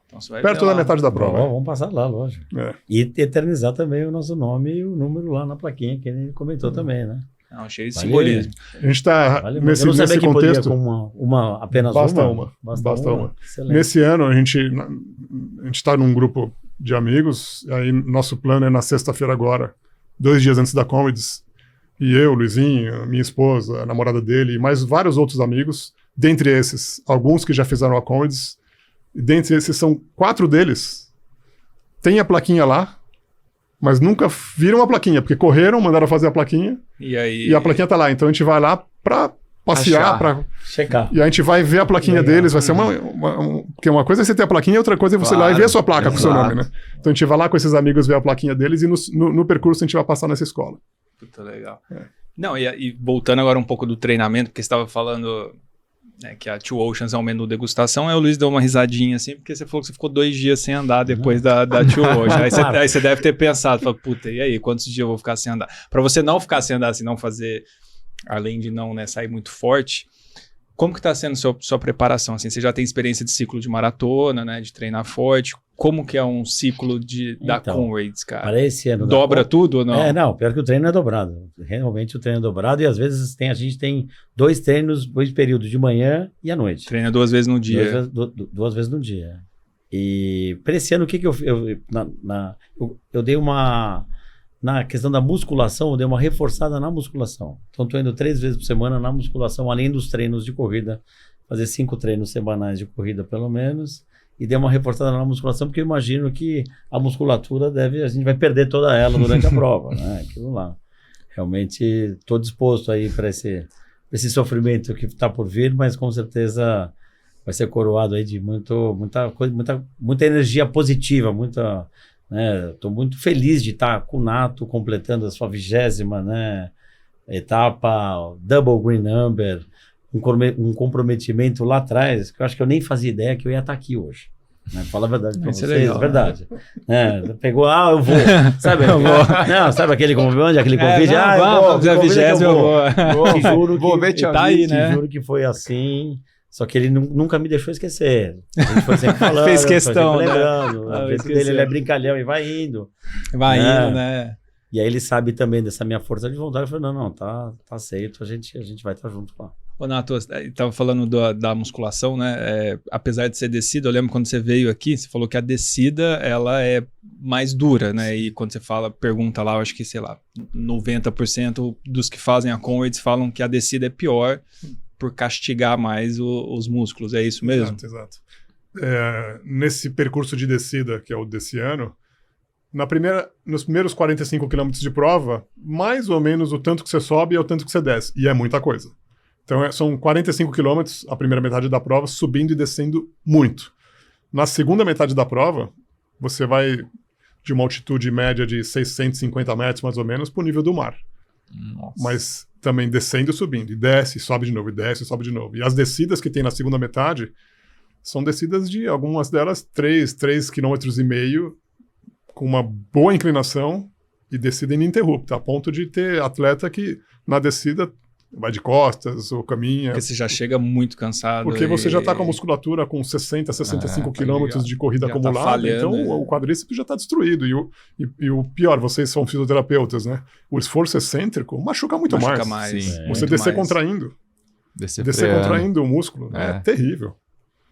Então você vai Perto ver da lá. metade da prova. Vamos passar lá, lógico. E eternizar também o nosso nome e o número lá na plaquinha, que ele comentou também, né? Não, cheio de Vale. simbolismo. A gente está Vale, nesse eu não sabia que contexto. podia com apenas Basta uma. uma. Basta Basta uma. uma. Excelente. Nesse ano, a gente está num grupo de amigos, e aí nosso plano é na sexta-feira agora, 2 dias antes da Comrades, e eu, Luizinho, minha esposa, a namorada dele, e mais vários outros amigos, dentre esses, alguns que já fizeram a Comrades, e dentre esses são 4 deles, tem a plaquinha lá, mas nunca viram a plaquinha, porque correram, mandaram fazer a plaquinha, E aí. e a plaquinha tá lá. Então a gente vai lá pra passear, Achar. Checar. e a gente vai ver a plaquinha Legal. deles, vai ser porque uma coisa é você ter a plaquinha, outra coisa é você ir lá e ver a sua placa com o seu Exato. nome, né? Então a gente vai lá com esses amigos ver a plaquinha deles e no percurso a gente vai passar nessa escola. Puta, legal. Não, e voltando agora um pouco do treinamento, porque você estava falando que a Two Oceans é um menu degustação, aí o Luiz deu uma risadinha assim, porque você falou que você ficou 2 dias sem andar depois da Two Oceans. Aí você deve ter pensado, falou, puta, e aí, quantos dias eu vou ficar sem andar? Pra você não ficar sem andar, assim, não fazer, além de não sair muito forte, como que tá sendo sua preparação? Assim, você já tem experiência de ciclo de maratona, né, de treinar forte, como que é um ciclo da Então, Comrades, cara? Para esse ano. Dobra tudo ou não? Não, pior que o treino é dobrado. Realmente o treino é dobrado e às vezes a gente tem 2 treinos, 2 períodos, de manhã e à noite. Treina 2 vezes no dia. 2 vezes no dia. E para esse ano, o que eu dei uma... Na questão da musculação, eu dei uma reforçada na musculação. Então, estou indo 3 vezes por semana na musculação, além dos treinos de corrida. Fazer 5 treinos semanais de corrida, pelo menos. E dei uma reforçada na musculação, porque eu imagino que a musculatura a gente vai perder toda ela durante a prova, né? Aquilo lá. Realmente, estou disposto aí para esse sofrimento que está por vir, mas com certeza vai ser coroado aí de muita energia positiva, estou muito feliz de estar com o Nato completando a sua 20ª, né, etapa, double green number, um comprometimento lá atrás, que eu acho que eu nem fazia ideia que eu ia estar aqui hoje. Né? Fala a verdade para Isso é vocês, legal, é verdade. Pegou, eu vou. Sabe, não, sabe aquele convite, aquele convite? Vamos fazer a 20ª, eu vou. Te juro Vou ver, que, te aí, né? te juro que foi assim. Só que ele nunca me deixou esquecer. A gente foi sempre falando, Fez questão, foi sempre né? lembrando. O jeito dele, ele é brincalhão e vai indo. Vai né? indo, né? E aí ele sabe também dessa minha força de vontade. Eu falei, não, tá aceito, a gente vai estar junto lá. Ô, Nato, estava falando da musculação, né? Apesar de ser descida, eu lembro quando você veio aqui, você falou que a descida, ela é mais dura, né? E quando você pergunta lá, eu acho que, sei lá, 90% dos que fazem a Comrades falam que a descida é pior por castigar mais os músculos, é isso mesmo? Exato. Nesse percurso de descida, que é o desse ano, nos primeiros 45 quilômetros de prova, mais ou menos o tanto que você sobe é o tanto que você desce, e é muita coisa. Então são 45 quilômetros, a primeira metade da prova, subindo e descendo muito. Na segunda metade da prova, você vai de uma altitude média de 650 metros, mais ou menos, para o nível do mar. Nossa. Mas também descendo e subindo, e desce, sobe de novo, e desce, sobe de novo. E as descidas que tem na segunda metade são descidas de, algumas delas, 3,5 km, com uma boa inclinação e descida ininterrupta, a ponto de ter atleta que na descida vai de costas ou caminha. Porque você já chega muito cansado. Porque você já está com a musculatura com 60, 65 quilômetros de corrida Já tá acumulada, falhando, então né? o quadríceps já está destruído. E o pior, vocês são fisioterapeutas, né? O esforço excêntrico machuca muito Machuca mais. mais. Sim. Você muito descer mais. contraindo. Descer Descer freando. contraindo o músculo é É. terrível.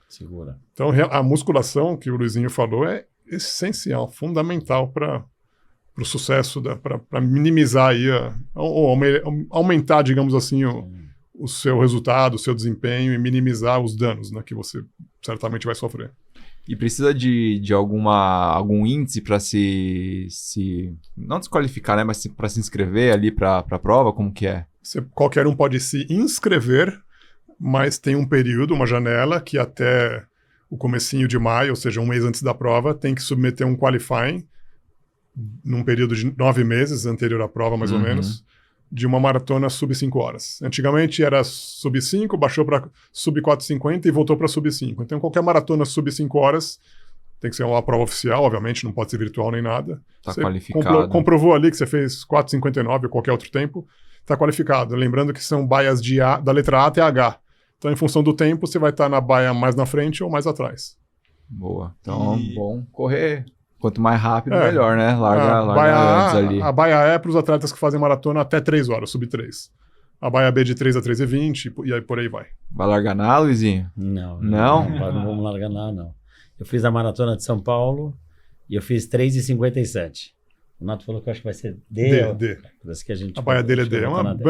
Segura. Então a musculação que o Luizinho falou é essencial, fundamental para o sucesso, para minimizar aí, ou aumentar, digamos assim, o seu resultado, o seu desempenho e minimizar os danos, né, que você certamente vai sofrer. E precisa de algum índice para se não desqualificar, né, mas para se inscrever ali para a prova, como que é? Qualquer um pode se inscrever, mas tem um período, uma janela, que até o comecinho de maio, ou seja, um mês antes da prova, tem que submeter um qualifying num período de 9 meses, anterior à prova, mais ou menos, de uma maratona sub 5 horas. Antigamente era sub 5, baixou para sub 4,50 e voltou para sub 5. Então, qualquer maratona sub 5 horas tem que ser uma prova oficial, obviamente, não pode ser virtual nem nada. Está você qualificado. Comprovou ali que você fez 4,59 ou qualquer outro tempo, está qualificado. Lembrando que são baias da letra A até H. Então, em função do tempo, você vai estar na baia mais na frente ou mais atrás. Boa. Então, bom correr. Quanto mais rápido, melhor, né? Larga antes ali. A baia é para os atletas que fazem maratona até 3 horas, sub 3. A baia B de 3 a 3,20 e aí por aí vai. Vai largar na, Luizinho? Não Não vamos largar nada, não. Eu fiz a maratona de São Paulo e eu fiz 3,57. O Nato falou que eu acho que vai ser D. Parece que a baia dele é D.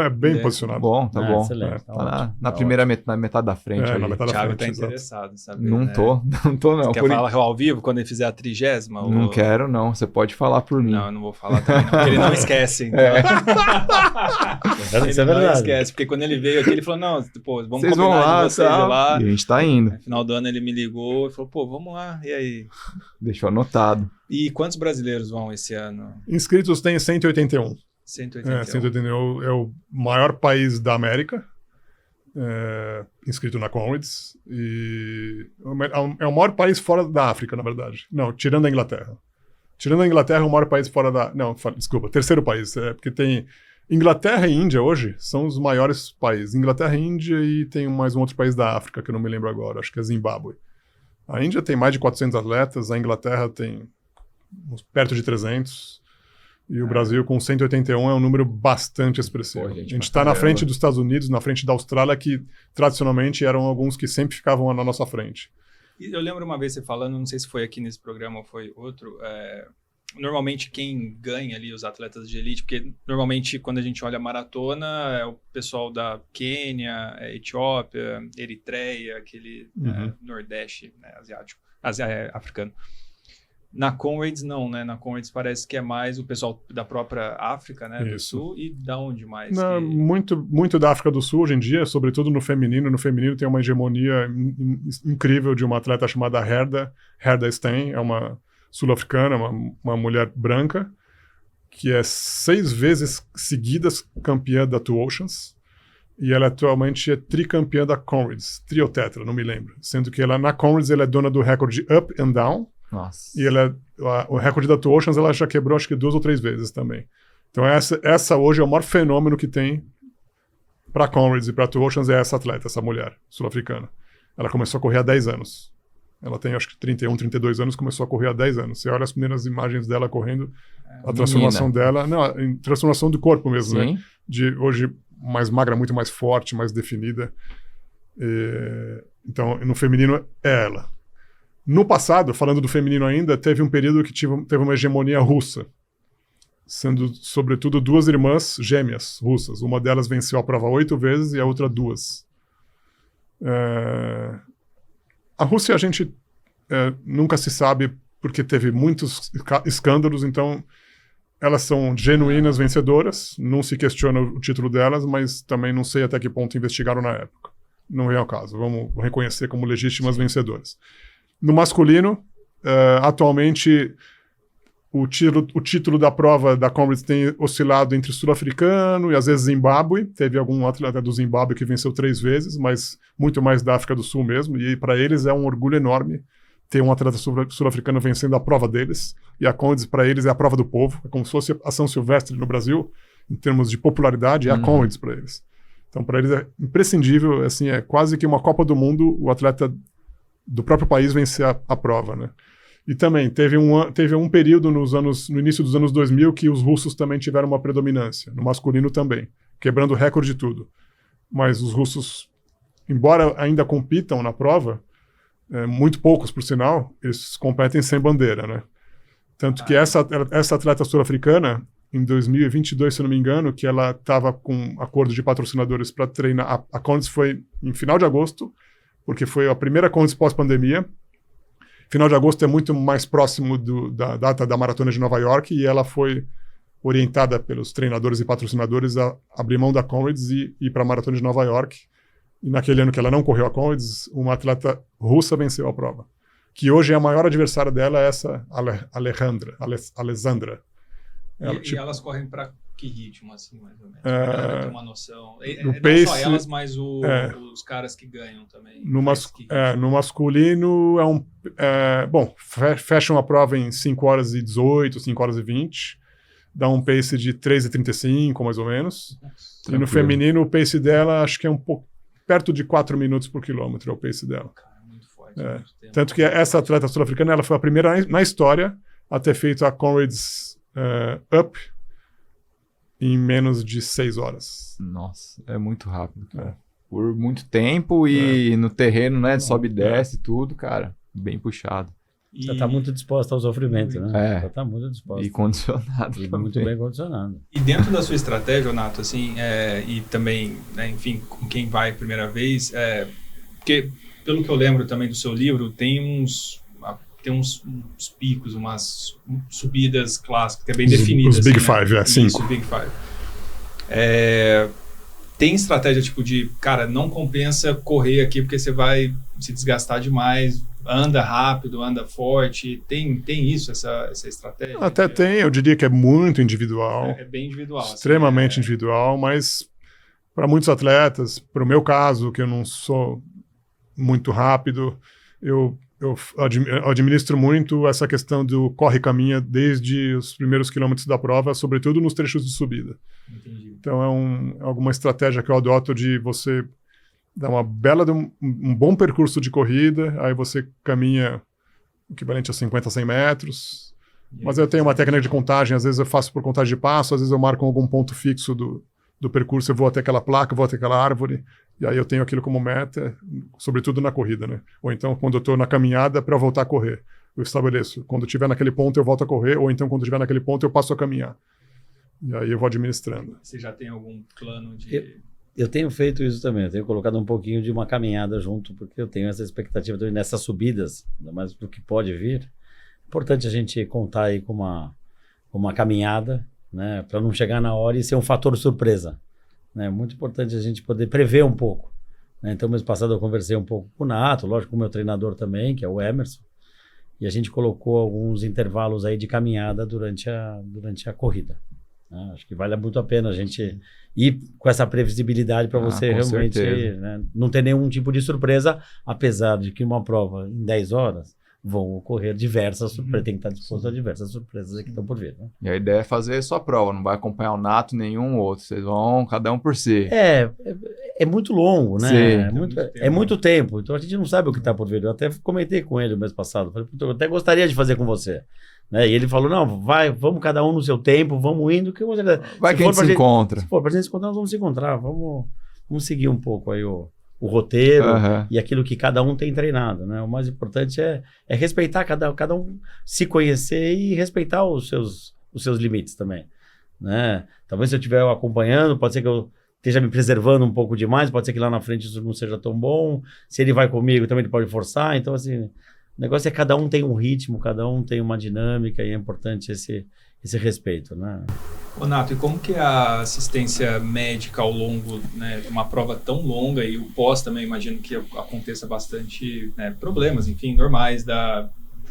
É bem posicionado. Bom, tá bom. Excelente. Tá na primeira na metade da frente. Na metade da Thiago frente, tá exato. interessado, sabe? Não tô não. Você quer falar ao vivo quando ele fizer a 30ª? Não quero, não. Você pode falar por mim. Não, eu não vou falar também, não. Porque ele não esquece. Então. Isso é Ele não verdade. esquece, porque quando ele veio aqui, ele falou, não, pô, vamos Vocês combinar vão lá, de vocês ir lá. E a gente tá indo. No final do ano ele me ligou e falou, pô, vamos lá, e aí? Deixou anotado. E quantos brasileiros vão esse ano? Inscritos tem 181. 181. 181 é o maior país da América, inscrito na Comrades, e é o maior país fora da África, na verdade. Não, tirando a Inglaterra. Tirando a Inglaterra, é o maior país fora da... Não, desculpa, terceiro país, porque tem... Inglaterra e Índia hoje são os maiores países. Inglaterra e Índia e tem mais um outro país da África, que eu não me lembro agora, acho que é Zimbábue. A Índia tem mais de 400 atletas, a Inglaterra tem perto de 300, e o Brasil com 181 é um número bastante expressivo. Pô, a gente está na frente dos Estados Unidos, na frente da Austrália, que tradicionalmente eram alguns que sempre ficavam na nossa frente. E eu lembro uma vez você falando, não sei se foi aqui nesse programa ou foi outro, normalmente quem ganha ali os atletas de elite, porque normalmente quando a gente olha a maratona é o pessoal da Quênia, Etiópia, Eritreia, aquele Nordeste, né, asiático, africano. Na Comrades não, né? Na Comrades parece que é mais o pessoal da própria África, né? Do Sul, e da onde mais? Não, muito da África do Sul hoje em dia, sobretudo no feminino. No feminino tem uma hegemonia incrível de uma atleta chamada Herda Stein, é uma sul-africana, uma mulher branca, que é 6 vezes seguidas campeã da Two Oceans, e ela atualmente é tricampeã da Comrades, triotetra, não me lembro. Sendo que ela, na Comrades ela é dona do recorde Up and Down, Nossa. e o recorde da Two Oceans ela já quebrou acho que 2 ou 3 vezes também. Então essa hoje é o maior fenômeno que tem para Comrades e para Two Oceans, é essa atleta, essa mulher sul-africana. Ela começou a correr há 10 anos. Ela tem acho que 31, 32 anos, começou a correr há 10 anos. Você olha as primeiras imagens dela correndo, a transformação dela, não, a transformação do corpo mesmo, Sim. né? De hoje mais magra, muito mais forte, mais definida. Então, no feminino é ela. No passado, falando do feminino ainda, teve um período que teve uma hegemonia russa, sendo, sobretudo, 2 irmãs gêmeas russas. Uma delas venceu a prova 8 vezes e a outra 2. A Rússia a gente nunca se sabe porque teve muitos escândalos, então elas são genuínas vencedoras, não se questiona o título delas, mas também não sei até que ponto investigaram na época. Não é o caso, vamos reconhecer como legítimas vencedoras. No masculino, atualmente o título da prova da Comrades tem oscilado entre sul-africano e às vezes Zimbábue. Teve algum atleta do Zimbábue que venceu 3 vezes, mas muito mais da África do Sul mesmo. E para eles é um orgulho enorme ter um atleta sul-africano vencendo a prova deles. E a Comrades para eles é a prova do povo. É como se fosse a São Silvestre no Brasil, em termos de popularidade, é a Comrades para eles. Então para eles é imprescindível, assim, é quase que uma Copa do Mundo o atleta do próprio país vencer a prova, né? E também teve um período no início dos anos 2000 que os russos também tiveram uma predominância, no masculino também, quebrando recorde de tudo. Mas os russos, embora ainda compitam na prova, muito poucos por sinal, eles competem sem bandeira, né? Tanto que essa atleta sul-africana, em 2022, se eu não me engano, que ela estava com acordo de patrocinadores para treinar. A Conrads foi em final de agosto, porque foi a primeira Conrads pós-pandemia. Final de agosto é muito mais próximo da data da Maratona de Nova York, e ela foi orientada pelos treinadores e patrocinadores a abrir mão da Conrads e ir para a Maratona de Nova York. E naquele ano que ela não correu a Conrads, uma atleta russa venceu a prova. Que hoje é a maior adversária dela, essa Alessandra. E elas correm para que ritmo, assim, mais ou menos? Pra ter uma noção. No não pace, só elas, mas os caras que ganham também. No masculino, fecham a prova em 5 horas e 18, 5 horas e 20. Dá um pace de 3:35, mais ou menos. Tranquilo. E no feminino, o pace dela, acho que é um pouco perto de 4 minutos por quilômetro, é o pace dela. Cara, muito forte. Muito tempo. Tanto que essa atleta sul-africana, ela foi a primeira na história a ter feito a Conrads Up em menos de 6 horas. Nossa, é muito rápido, cara. Por muito tempo e no terreno, né? Sobe e desce, tudo, cara. Bem puxado. Já está muito disposta ao sofrimento, né? Já está muito disposta. E condicionado. E muito bem condicionado. E dentro da sua estratégia, Nato, assim, e também, né, enfim, com quem vai a primeira vez, porque, pelo que eu lembro também do seu livro, tem uns picos, umas subidas clássicas, que é bem definidas. Os Big assim, Five, né? 5. Isso, Big Five. Tem estratégia tipo de, cara, não compensa correr aqui porque você vai se desgastar demais, anda rápido, anda forte, tem isso, essa estratégia? Até tem, eu diria que é muito individual. É bem individual. Extremamente assim, individual, mas para muitos atletas, para o meu caso, que eu não sou muito rápido, eu administro muito essa questão do corre-caminha desde os primeiros quilômetros da prova, sobretudo nos trechos de subida. Entendi. Então é alguma estratégia que eu adoto de você dar uma bela, um bom percurso de corrida, aí você caminha o equivalente a 50, 100 metros, mas eu tenho uma técnica de contagem, às vezes eu faço por contagem de passo, às vezes eu marco algum ponto fixo do percurso, eu vou até aquela placa, vou até aquela árvore, e aí eu tenho aquilo como meta, sobretudo na corrida, né? Ou então, quando eu estou na caminhada, para voltar a correr, eu estabeleço. Quando eu estiver naquele ponto, eu volto a correr, ou então, quando eu estiver naquele ponto, eu passo a caminhar. E aí eu vou administrando. Você já tem algum plano de... Eu tenho feito isso também, eu tenho colocado um pouquinho de uma caminhada junto, porque eu tenho essa expectativa também nessas subidas, ainda mais do que pode vir. É importante a gente contar aí com uma caminhada, né, para não chegar na hora e ser um fator surpresa. É muito importante a gente poder prever um pouco. Né? Então, mês passado eu conversei um pouco com o Nato, lógico, com o meu treinador também, que é o Emerson, e a gente colocou alguns intervalos aí de caminhada durante a corrida. Né? Acho que vale muito a pena a gente ir com essa previsibilidade para você realmente, né, não ter nenhum tipo de surpresa, apesar de que uma prova em 10 horas vão ocorrer diversas surpresas, tem que estar disposto a diversas surpresas que estão por vir. Né? E a ideia é fazer sua prova, não vai acompanhar o Nato nenhum outro, vocês vão cada um por si. É muito longo, né? Sim. É muito tempo, então a gente não sabe o que está por vir. Eu até comentei com ele o mês passado, falei, eu até gostaria de fazer com você. Né? E ele falou, não, vamos cada um no seu tempo, vamos indo. Que vai que a gente se encontra. Se for pra gente se encontrar, nós vamos se encontrar, vamos seguir um pouco aí o roteiro e aquilo que cada um tem treinado, né? O mais importante é respeitar cada um, se conhecer e respeitar os seus limites também, né? Talvez se eu estiver acompanhando, pode ser que eu esteja me preservando um pouco demais, pode ser que lá na frente isso não seja tão bom. Se ele vai comigo, também ele pode forçar. Então, assim, o negócio é que cada um tem um ritmo, cada um tem uma dinâmica e é importante esse respeito, né? Ô Nato, e como que é a assistência médica ao longo, né, de uma prova tão longa e o pós também, imagino que aconteça bastante, né, problemas, enfim, normais de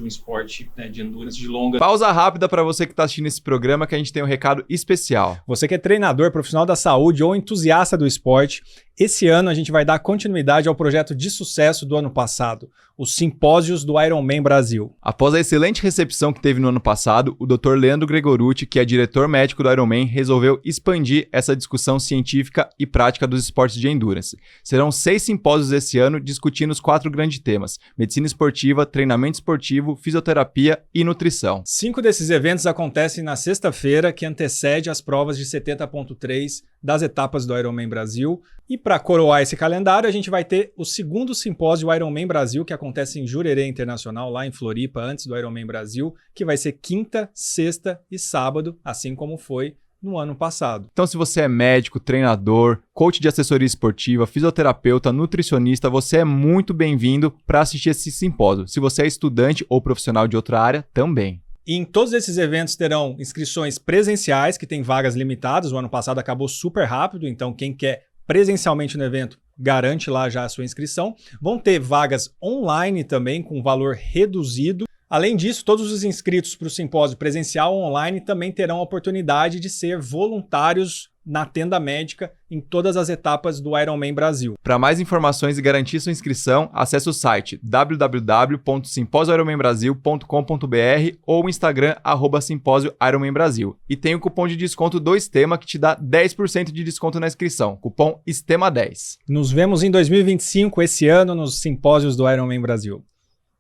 um esporte, né, de endurance de longa. Pausa rápida para você que está assistindo esse programa, que a gente tem um recado especial. Você que é treinador, profissional da saúde ou entusiasta do esporte, esse ano a gente vai dar continuidade ao projeto de sucesso do ano passado, os Simpósios do Ironman Brasil. Após a excelente recepção que teve no ano passado, o Dr. Leandro Gregorucci, que é diretor médico do Ironman, resolveu expandir essa discussão científica e prática dos esportes de endurance. Serão 6 simpósios esse ano discutindo os 4 grandes temas: medicina esportiva, treinamento esportivo, fisioterapia e nutrição. 5 desses eventos acontecem na sexta-feira, que antecede as provas de 70.3 das etapas do Ironman Brasil. E para coroar esse calendário, a gente vai ter o segundo simpósio Ironman Brasil, que acontece em Jurerê Internacional, lá em Floripa, antes do Ironman Brasil, que vai ser quinta, sexta e sábado, assim como foi no ano passado. Então, se você é médico, treinador, coach de assessoria esportiva, fisioterapeuta, nutricionista, você é muito bem-vindo para assistir esse simpósio. Se você é estudante ou profissional de outra área, também. E em todos esses eventos terão inscrições presenciais, que tem vagas limitadas. O ano passado acabou super rápido, então quem quer presencialmente no evento, garante lá já a sua inscrição. Vão ter vagas online também, com valor reduzido. Além disso, todos os inscritos para o simpósio presencial ou online também terão a oportunidade de ser voluntários na tenda médica em todas as etapas do Ironman Brasil. Para mais informações e garantir sua inscrição, acesse o site www.simposioironmanbrasil.com.br ou o Instagram @simpósioironmanbrasil. E tem o cupom de desconto do Estema que te dá 10% de desconto na inscrição. Cupom ESTEMA10. Nos vemos em 2025, esse ano, nos simpósios do Ironman Brasil.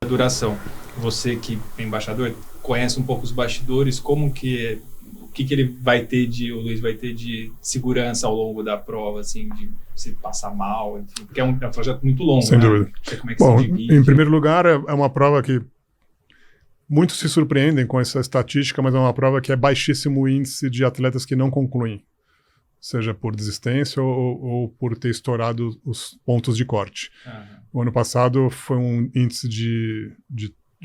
A duração. Você que é embaixador, conhece um pouco os bastidores, como que o que ele vai ter o Luiz vai ter de segurança ao longo da prova, assim, de se passar mal, enfim, porque é um projeto muito longo, sem né? dúvida. Como é que Bom, se divide? em primeiro lugar, é uma prova que muitos se surpreendem com essa estatística, mas é uma prova que é baixíssimo índice de atletas que não concluem, seja por desistência ou por ter estourado os pontos de corte. O ano passado foi um índice de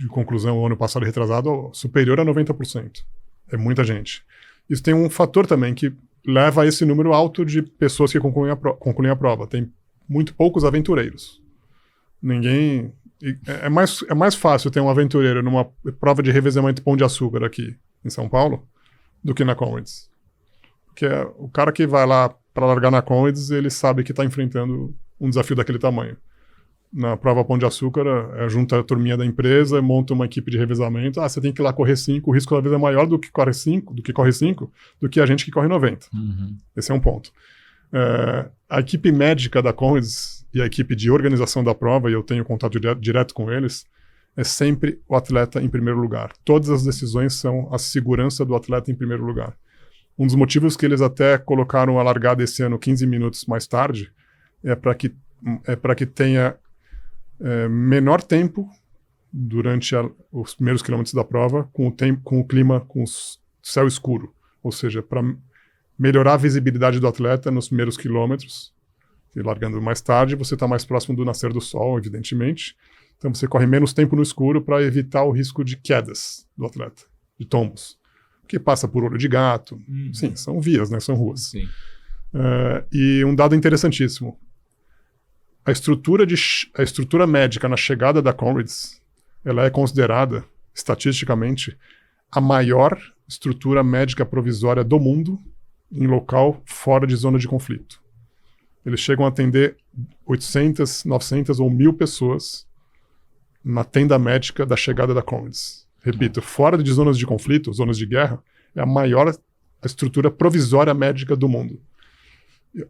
conclusão, o ano passado retrasado, superior a 90%. É muita gente. Isso tem um fator também que leva a esse número alto de pessoas que concluem a prova. Tem muito poucos aventureiros. Ninguém... É mais fácil ter um aventureiro numa prova de revezamento Pão de Açúcar aqui em São Paulo do que na Comrades. Porque o cara que vai lá para largar na Comrades, ele sabe que está enfrentando um desafio daquele tamanho. Na prova Pão de Açúcar, junta a turminha da empresa, monta uma equipe de revezamento. Você tem que ir lá correr 5, o risco às vezes é maior do que corre 5, do que a gente que corre 90. Esse é um ponto. A equipe médica da Comrades e a equipe de organização da prova, e eu tenho contato direto com eles, é sempre o atleta em primeiro lugar. Todas as decisões são a segurança do atleta em primeiro lugar. Um dos motivos que eles até colocaram a largada esse ano 15 minutos mais tarde é para que tenha menor tempo durante os primeiros quilômetros da prova com o clima, com o céu escuro. Ou seja, para melhorar a visibilidade do atleta nos primeiros quilômetros, e largando mais tarde, você está mais próximo do nascer do sol, evidentemente. Então você corre menos tempo no escuro para evitar o risco de quedas do atleta, de tombos. Que passa por olho de gato. Sim, são vias, né? São ruas. Sim. E um dado interessantíssimo. A estrutura médica na chegada da Comrades, ela é considerada, estatisticamente, a maior estrutura médica provisória do mundo em local fora de zona de conflito. Eles chegam a atender 800, 900 ou 1.000 pessoas na tenda médica da chegada da Comrades. Repito, fora de zonas de conflito, zonas de guerra, é a maior estrutura provisória médica do mundo.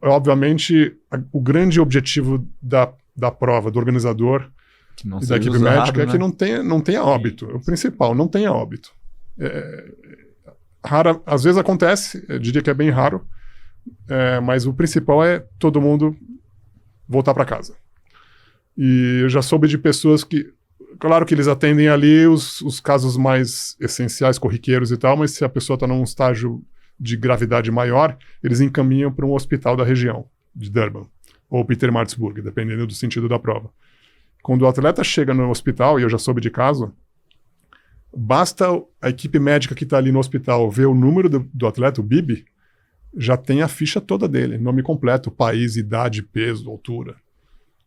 Obviamente, o grande objetivo da prova, do organizador e da equipe médica, é que não tenha óbito. O principal, não tenha óbito. Às vezes acontece, eu diria que é bem raro, mas o principal é todo mundo voltar para casa. E eu já soube de pessoas que, claro que eles atendem ali os casos mais essenciais, corriqueiros e tal, mas se a pessoa está num estágio de gravidade maior, eles encaminham para um hospital da região, de Durban, ou Pietermaritzburg, dependendo do sentido da prova. Quando o atleta chega no hospital, e eu já soube de caso, basta a equipe médica que está ali no hospital ver o número do atleta, o BIB, já tem a ficha toda dele, nome completo, país, idade, peso, altura.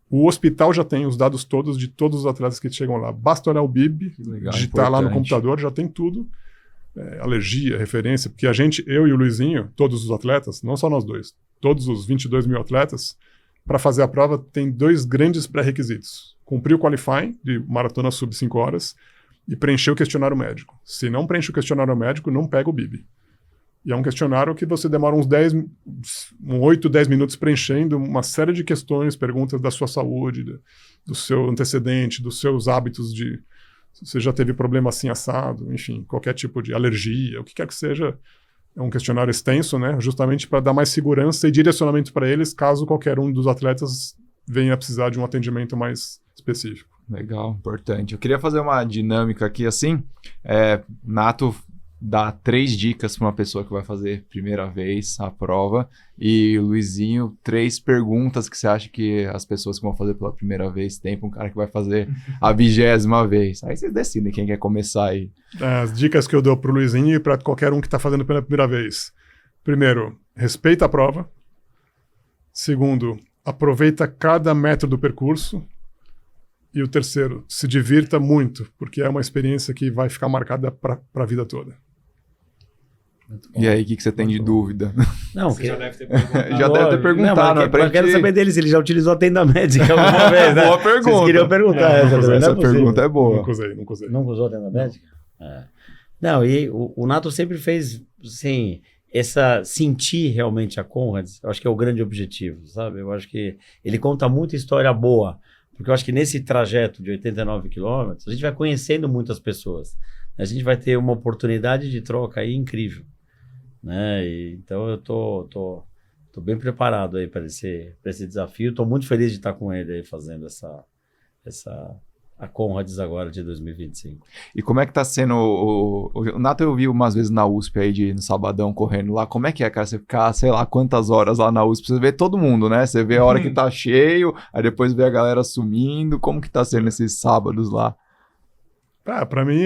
O hospital já tem os dados todos de todos os atletas que chegam lá. Basta olhar o BIB, digitar lá no computador, já tem tudo. Alergia, referência, porque eu e o Luizinho, todos os atletas, não só nós dois, todos os 22 mil atletas, para fazer a prova tem 2 grandes pré-requisitos. Cumprir o qualifying de maratona sub 5 horas e preencher o questionário médico. Se não preenche o questionário médico, não pega o BIB. E é um questionário que você demora uns 8, 10 minutos preenchendo uma série de questões, perguntas da sua saúde, do seu antecedente, dos seus hábitos se você já teve problema assim assado, enfim, qualquer tipo de alergia, o que quer que seja, É um questionário extenso, né? Justamente para dar mais segurança e direcionamento para eles, caso qualquer um dos atletas venha a precisar de um atendimento mais específico. Legal, importante. Eu queria fazer uma dinâmica aqui assim. Nato dá 3 dicas para uma pessoa que vai fazer primeira vez a prova. E Luizinho, 3 perguntas que você acha que as pessoas que vão fazer pela primeira vez têm para um cara que vai fazer a 20ª vez. Aí vocês decidem quem quer começar aí. As dicas que eu dou pro Luizinho e para qualquer um que está fazendo pela primeira vez. Primeiro, respeita a prova. Segundo, aproveita cada metro do percurso. E o terceiro, se divirta muito, porque é uma experiência que vai ficar marcada para a vida toda. E aí, o que você tem de dúvida? Não, Você já deve ter perguntado. Já deve ter perguntado. Não, mas eu quero saber dele se ele já utilizou a tenda médica alguma vez, né? Boa pergunta. Vocês queriam perguntar essa também, não é Essa possível. pergunta é boa. Nunca usei. Não usou a tenda médica? É. Não, e o Nato sempre fez, assim, sentir realmente a Comrades, eu acho que é o grande objetivo, sabe? Eu acho que ele conta muita história boa, porque eu acho que nesse trajeto de 89 quilômetros, a gente vai conhecendo muitas pessoas. A gente vai ter uma oportunidade de troca aí incrível, né? Então eu tô bem preparado aí para esse desafio. Estou muito feliz de estar com ele aí fazendo a Comrades agora de 2025. E como é que tá sendo o Nato? Eu vi umas vezes na USP aí no sabadão correndo lá. Como é que é, cara? Você ficar, sei lá, quantas horas lá na USP? Você vê todo mundo, né? Você vê a hora que tá cheio, aí depois vê a galera sumindo. Como que tá sendo esses sábados lá? Para mim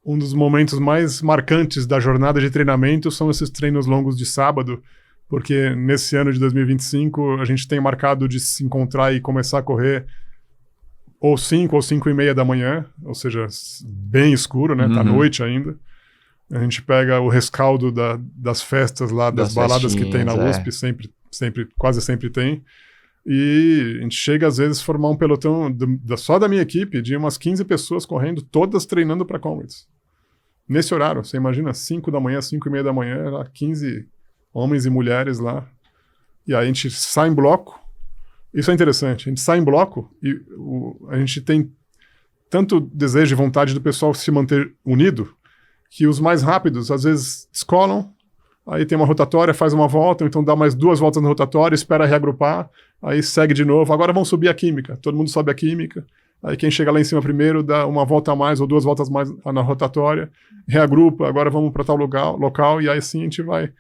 um dos momentos mais marcantes da jornada de treinamento são esses treinos longos de sábado, porque nesse ano de 2025 a gente tem marcado de se encontrar e começar a correr ou 5 ou 5:30 da manhã, ou seja, bem escuro, né? Tá noite ainda. A gente pega o rescaldo das festas lá, das baladas que tem na USP, quase sempre tem. E a gente chega às vezes a formar um pelotão só da minha equipe, de umas 15 pessoas correndo, todas treinando para Comrades. Nesse horário, você imagina, 5 da manhã, 5:30 da manhã, lá 15 homens e mulheres lá. E aí a gente sai em bloco. Isso é interessante, a gente sai em bloco e a gente tem tanto desejo e vontade do pessoal se manter unido, que os mais rápidos às vezes descolam, aí tem uma rotatória, faz uma volta, então dá mais 2 voltas na rotatória, espera reagrupar, aí segue de novo. Agora vamos subir a química, todo mundo sobe a química, aí quem chega lá em cima primeiro dá uma volta a mais ou 2 voltas mais na rotatória, reagrupa, agora vamos para tal local, e aí sim a gente vai...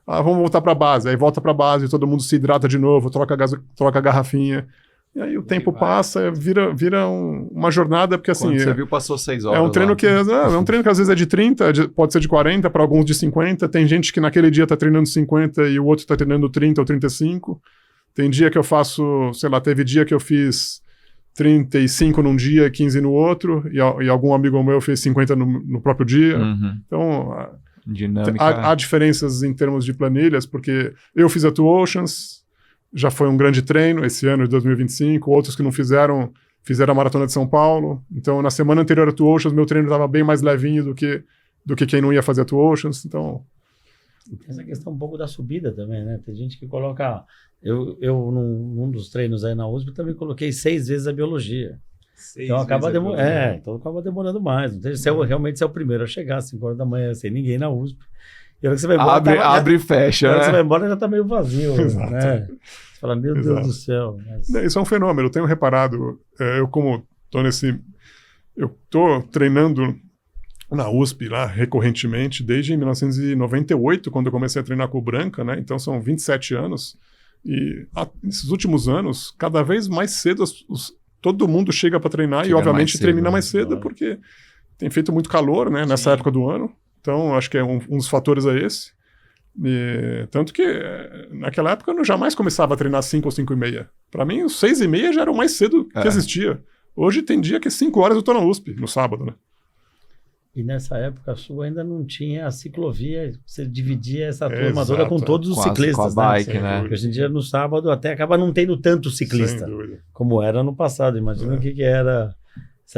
vamos voltar para a base. Aí volta para a base, todo mundo se hidrata de novo, troca a garrafinha. E aí o tempo passa, vira uma jornada, porque assim... Quando você viu, passou 6 horas. É um treino que às vezes é de 30, pode ser de 40, para alguns de 50. Tem gente que naquele dia está treinando 50 e o outro está treinando 30 ou 35. Tem dia que eu faço, sei lá, teve dia que eu fiz 35 num dia, 15 no outro, e algum amigo meu fez 50 no próprio dia. Então... Há diferenças em termos de planilhas, porque eu fiz a Two Oceans, já foi um grande treino esse ano de 2025, outros que não fizeram a Maratona de São Paulo. Então, na semana anterior a Two Oceans, meu treino estava bem mais levinho do que quem não ia fazer a Two Oceans. Então... E tem essa questão um pouco da subida também, né? Tem gente que coloca... Eu num dos treinos aí na USP, também coloquei 6 vezes a biologia. Então acaba demorando mais. Não sei, realmente é o primeiro a chegar às 5 horas da manhã, sem ninguém na USP. E a hora que você vai embora, abre e fecha, né? A hora que você vai embora já tá meio vazio, né? Você fala, meu Deus do céu. Mas... Isso é um fenômeno, eu tenho reparado. Eu tô treinando na USP lá recorrentemente desde 1998, quando eu comecei a treinar com o Branca, né? Então são 27 anos. E nesses últimos anos, cada vez mais cedo todo mundo chega para treinar e, obviamente, termina mais cedo, porque tem feito muito calor, né, nessa época do ano. Então, acho que um dos fatores é esse. Tanto que, naquela época, eu jamais começava a treinar 5 ou 5:30. Para mim, os 6:30 já era o mais cedo que existia. Hoje tem dia que 5 horas eu tô na USP, no sábado, né? E nessa época sua ainda não tinha a ciclovia, você dividia essa turma toda com todos os ciclistas. Com a bike, né? Hoje em dia, no sábado, até acaba não tendo tanto ciclista, como era no passado. Imagina o que era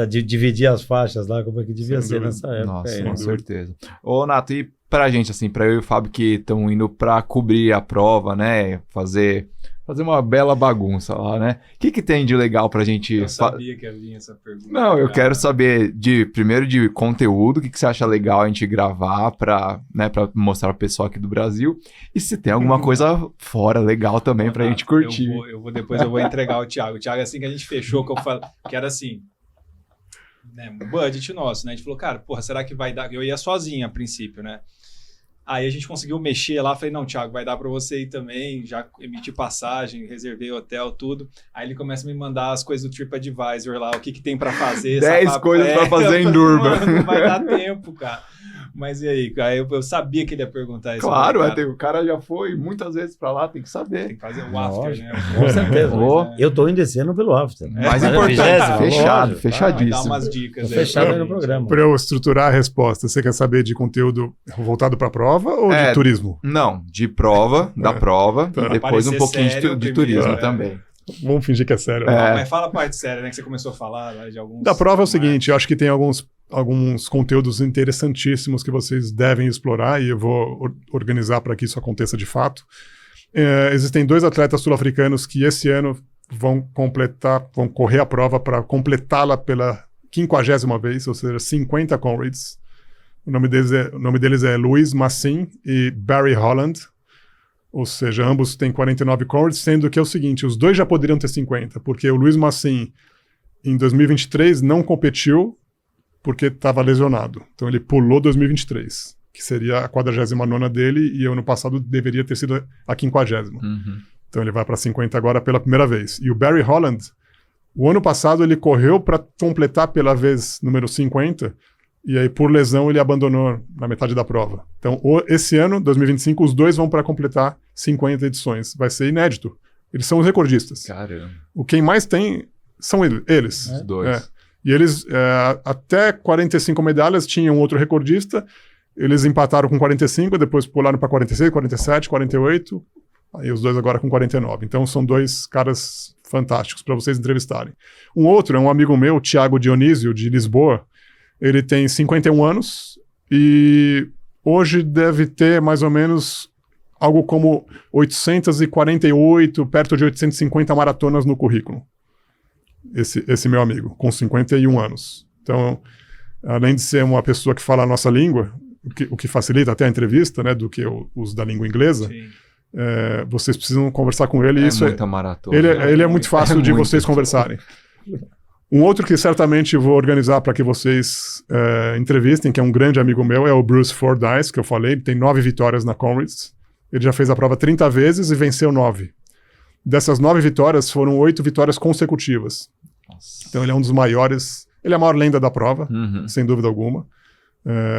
dividir as faixas lá, como é que devia ser nessa época. Nossa, com certeza. Ô, Nato, e pra gente, assim, pra eu e o Fábio que estão indo pra cobrir a prova, né? Fazer uma bela bagunça lá, né? O que tem de legal pra gente... Eu sabia que havia essa pergunta. Não, eu quero saber primeiro de conteúdo, o que você acha legal a gente gravar pra mostrar pro pessoal aqui do Brasil. E se tem alguma coisa fora legal também pra gente curtir. Depois eu vou entregar o Thiago. O Thiago, assim que a gente fechou, que eu falei, que era assim, né, um budget nosso, né? A gente falou, cara, porra, será que vai dar? Eu ia sozinho a princípio, né? Aí a gente conseguiu mexer lá, falei, não, Thiago, vai dar para você ir também, já emiti passagem, reservei hotel, tudo. Aí ele começa a me mandar as coisas do TripAdvisor lá, o que tem para fazer. 10 coisas para fazer em Durban. Não vai dar tempo, cara. Mas e aí? Aí eu sabia que ele ia perguntar isso. Claro, o cara já foi muitas vezes para lá, tem que saber. Tem que fazer o after, né? Com certeza. Eu tô indo esse ano pelo after. Mais importante, fechado, fechadíssimo. Vai dar umas dicas aí. Fechado no programa. Para eu estruturar a resposta, você quer saber de conteúdo voltado para a prova ou de turismo? Não, de prova, da prova, e depois um pouquinho de turismo também. Vamos fingir que é sério. Mas fala a parte séria, né? Que você começou a falar de alguns... Da prova é o seguinte, eu acho que tem alguns conteúdos interessantíssimos que vocês devem explorar e eu vou organizar para que isso aconteça de fato. Existem 2 atletas sul-africanos que esse ano vão correr a prova para completá-la pela 50ª vez, ou seja, 50 Comrades. O nome deles é Luiz Massin e Barry Holland. Ou seja, ambos têm 49 Comrades, sendo que é o seguinte, os 2 já poderiam ter 50, porque o Luiz Massin, em 2023, não competiu porque estava lesionado. Então ele pulou 2023, que seria a 49ª dele, e ano passado deveria ter sido a 50ª. Então ele vai para 50 agora pela primeira vez. E o Barry Holland, o ano passado ele correu para completar pela vez número 50, e aí por lesão ele abandonou na metade da prova. Então esse ano, 2025, os 2 vão para completar 50 edições. Vai ser inédito. Eles são os recordistas. Caramba. Quem mais tem são eles. Os 2. E eles, até 45 medalhas, tinham outro recordista. Eles empataram com 45, depois pularam para 46, 47, 48. Aí os 2 agora com 49. Então são 2 caras fantásticos para vocês entrevistarem. Um outro é um amigo meu, Thiago Dionísio, de Lisboa. Ele tem 51 anos e hoje deve ter mais ou menos algo como 848, perto de 850 maratonas no currículo. Esse meu amigo, com 51 anos. Então, além de ser uma pessoa que fala a nossa língua, o que facilita até a entrevista, né, do que os da língua inglesa, vocês precisam conversar com ele. Muita maratona. Ele é muito fácil de vocês conversarem. Um outro que certamente vou organizar para que vocês entrevistem, que é um grande amigo meu, é o Bruce Fordyce, que eu falei. Ele tem 9 vitórias na Comrades. Ele já fez a prova 30 vezes e venceu 9. Dessas 9 vitórias, foram 8 vitórias consecutivas. Nossa. Então ele é um dos maiores. Ele é a maior lenda da prova, sem dúvida alguma.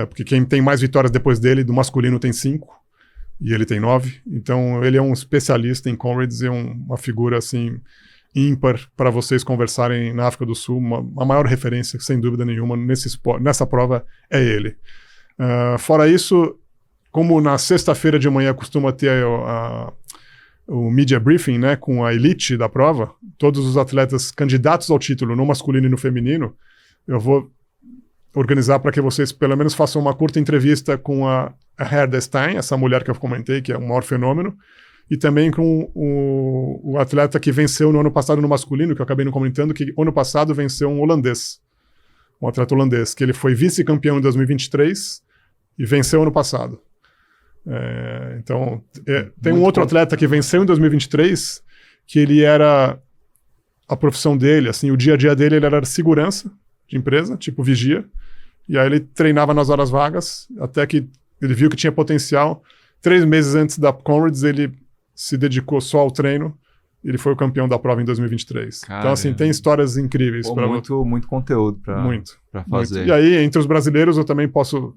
Porque quem tem mais vitórias depois dele, do masculino, tem 5. E ele tem 9. Então ele é um especialista em Comrades e uma figura assim... ímpar para vocês conversarem na África do Sul. A maior referência, sem dúvida nenhuma, nessa prova é ele. Fora isso, como na sexta-feira de manhã costuma ter o media briefing, né, com a elite da prova, todos os atletas candidatos ao título, no masculino e no feminino, eu vou organizar para que vocês pelo menos façam uma curta entrevista com a Herda Stein, essa mulher que eu comentei, que é um maior fenômeno, e também com o atleta que venceu no ano passado no masculino, que eu acabei não comentando, que ano passado venceu um atleta holandês, que ele foi vice-campeão em 2023 e venceu ano passado. Tem um outro atleta que venceu em 2023, que ele era a profissão dele, assim, o dia a dia dele ele era segurança de empresa, tipo vigia, e aí ele treinava nas horas vagas, até que ele viu que tinha potencial. 3 meses antes da Comrades, ele se dedicou só ao treino. Ele foi o campeão da prova em 2023. Caramba. Então, assim, tem histórias incríveis. Muito conteúdo para fazer. Muito. E aí, entre os brasileiros, eu também posso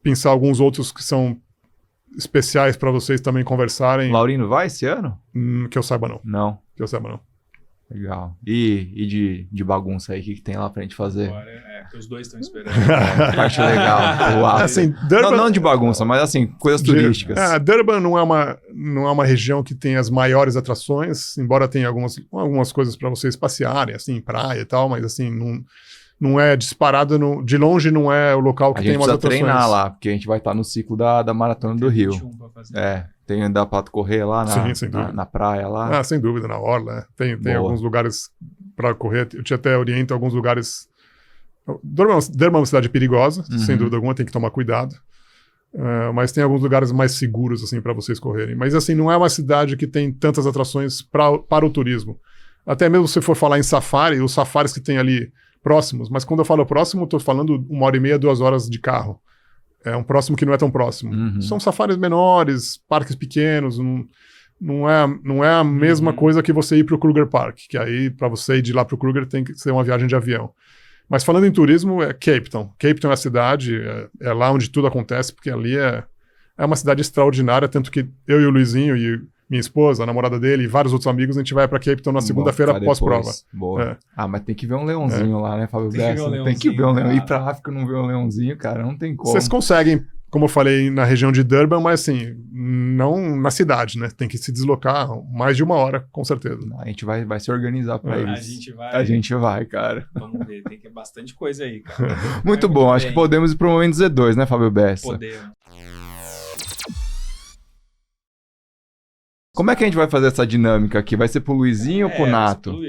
pensar alguns outros que são especiais para vocês também conversarem. Laurino vai esse ano? Que eu saiba, não. Não. Que eu saiba, não. Legal. E de bagunça aí, o que tem lá pra gente fazer? Agora, que os 2 estão esperando. Parte legal. Assim, Durban, não de bagunça, mas assim, coisas turísticas. Durban não é uma região que tem as maiores atrações, embora tenha algumas coisas para vocês passearem, assim, praia e tal, mas assim, não é disparado, de longe não é o local que A tem gente umas precisa atrações. treinar lá, porque a gente vai estar no ciclo da Maratona do Rio. 21 pra fazer. Dá pra correr lá Sim, sem dúvida. na praia lá. Sem dúvida, na orla. Tem Boa. alguns lugares para correr. Eu te até oriento alguns lugares. Durban é uma cidade perigosa, sem dúvida alguma, tem que tomar cuidado. Mas tem alguns lugares mais seguros assim para vocês correrem. Mas assim, não é uma cidade que tem tantas atrações para o turismo. Até mesmo se for falar em safari, os safaris que tem ali próximos. Mas quando eu falo próximo, eu estou falando 1h30, 2 horas de carro. É um próximo que não é tão próximo. São safaris menores, parques pequenos. Não é a mesma coisa que você ir para o Kruger Park. Que aí, para você ir de lá para o Kruger, tem que ser uma viagem de avião. Mas falando em turismo, é Cape Town. Cape Town é a cidade, é lá onde tudo acontece, porque ali é uma cidade extraordinária, tanto que eu e o Luizinho e minha esposa, a namorada dele e vários outros amigos, a gente vai pra Cape Town na segunda-feira pós-prova. Boa. Mas tem que ver um leãozinho lá, né, Fábio Tem que ver Bessa? um leãozinho, Tem que ver um leão. cara. Ir pra África e não ver um leãozinho, cara, não tem como. Vocês conseguem, como eu falei, na região de Durban, mas assim, não na cidade, né? Tem que se deslocar mais de 1 hora, com certeza. A gente vai se organizar pra A isso. gente vai. A gente vai, cara. Vamos ver, tem que ter bastante coisa aí, cara. Muito Vai bom, acho bem. que podemos ir pro momento Z2, né, Fábio Bessa? Podemos. Como é que a gente vai fazer essa dinâmica aqui? Vai ser pro Luizinho ou pro Nato?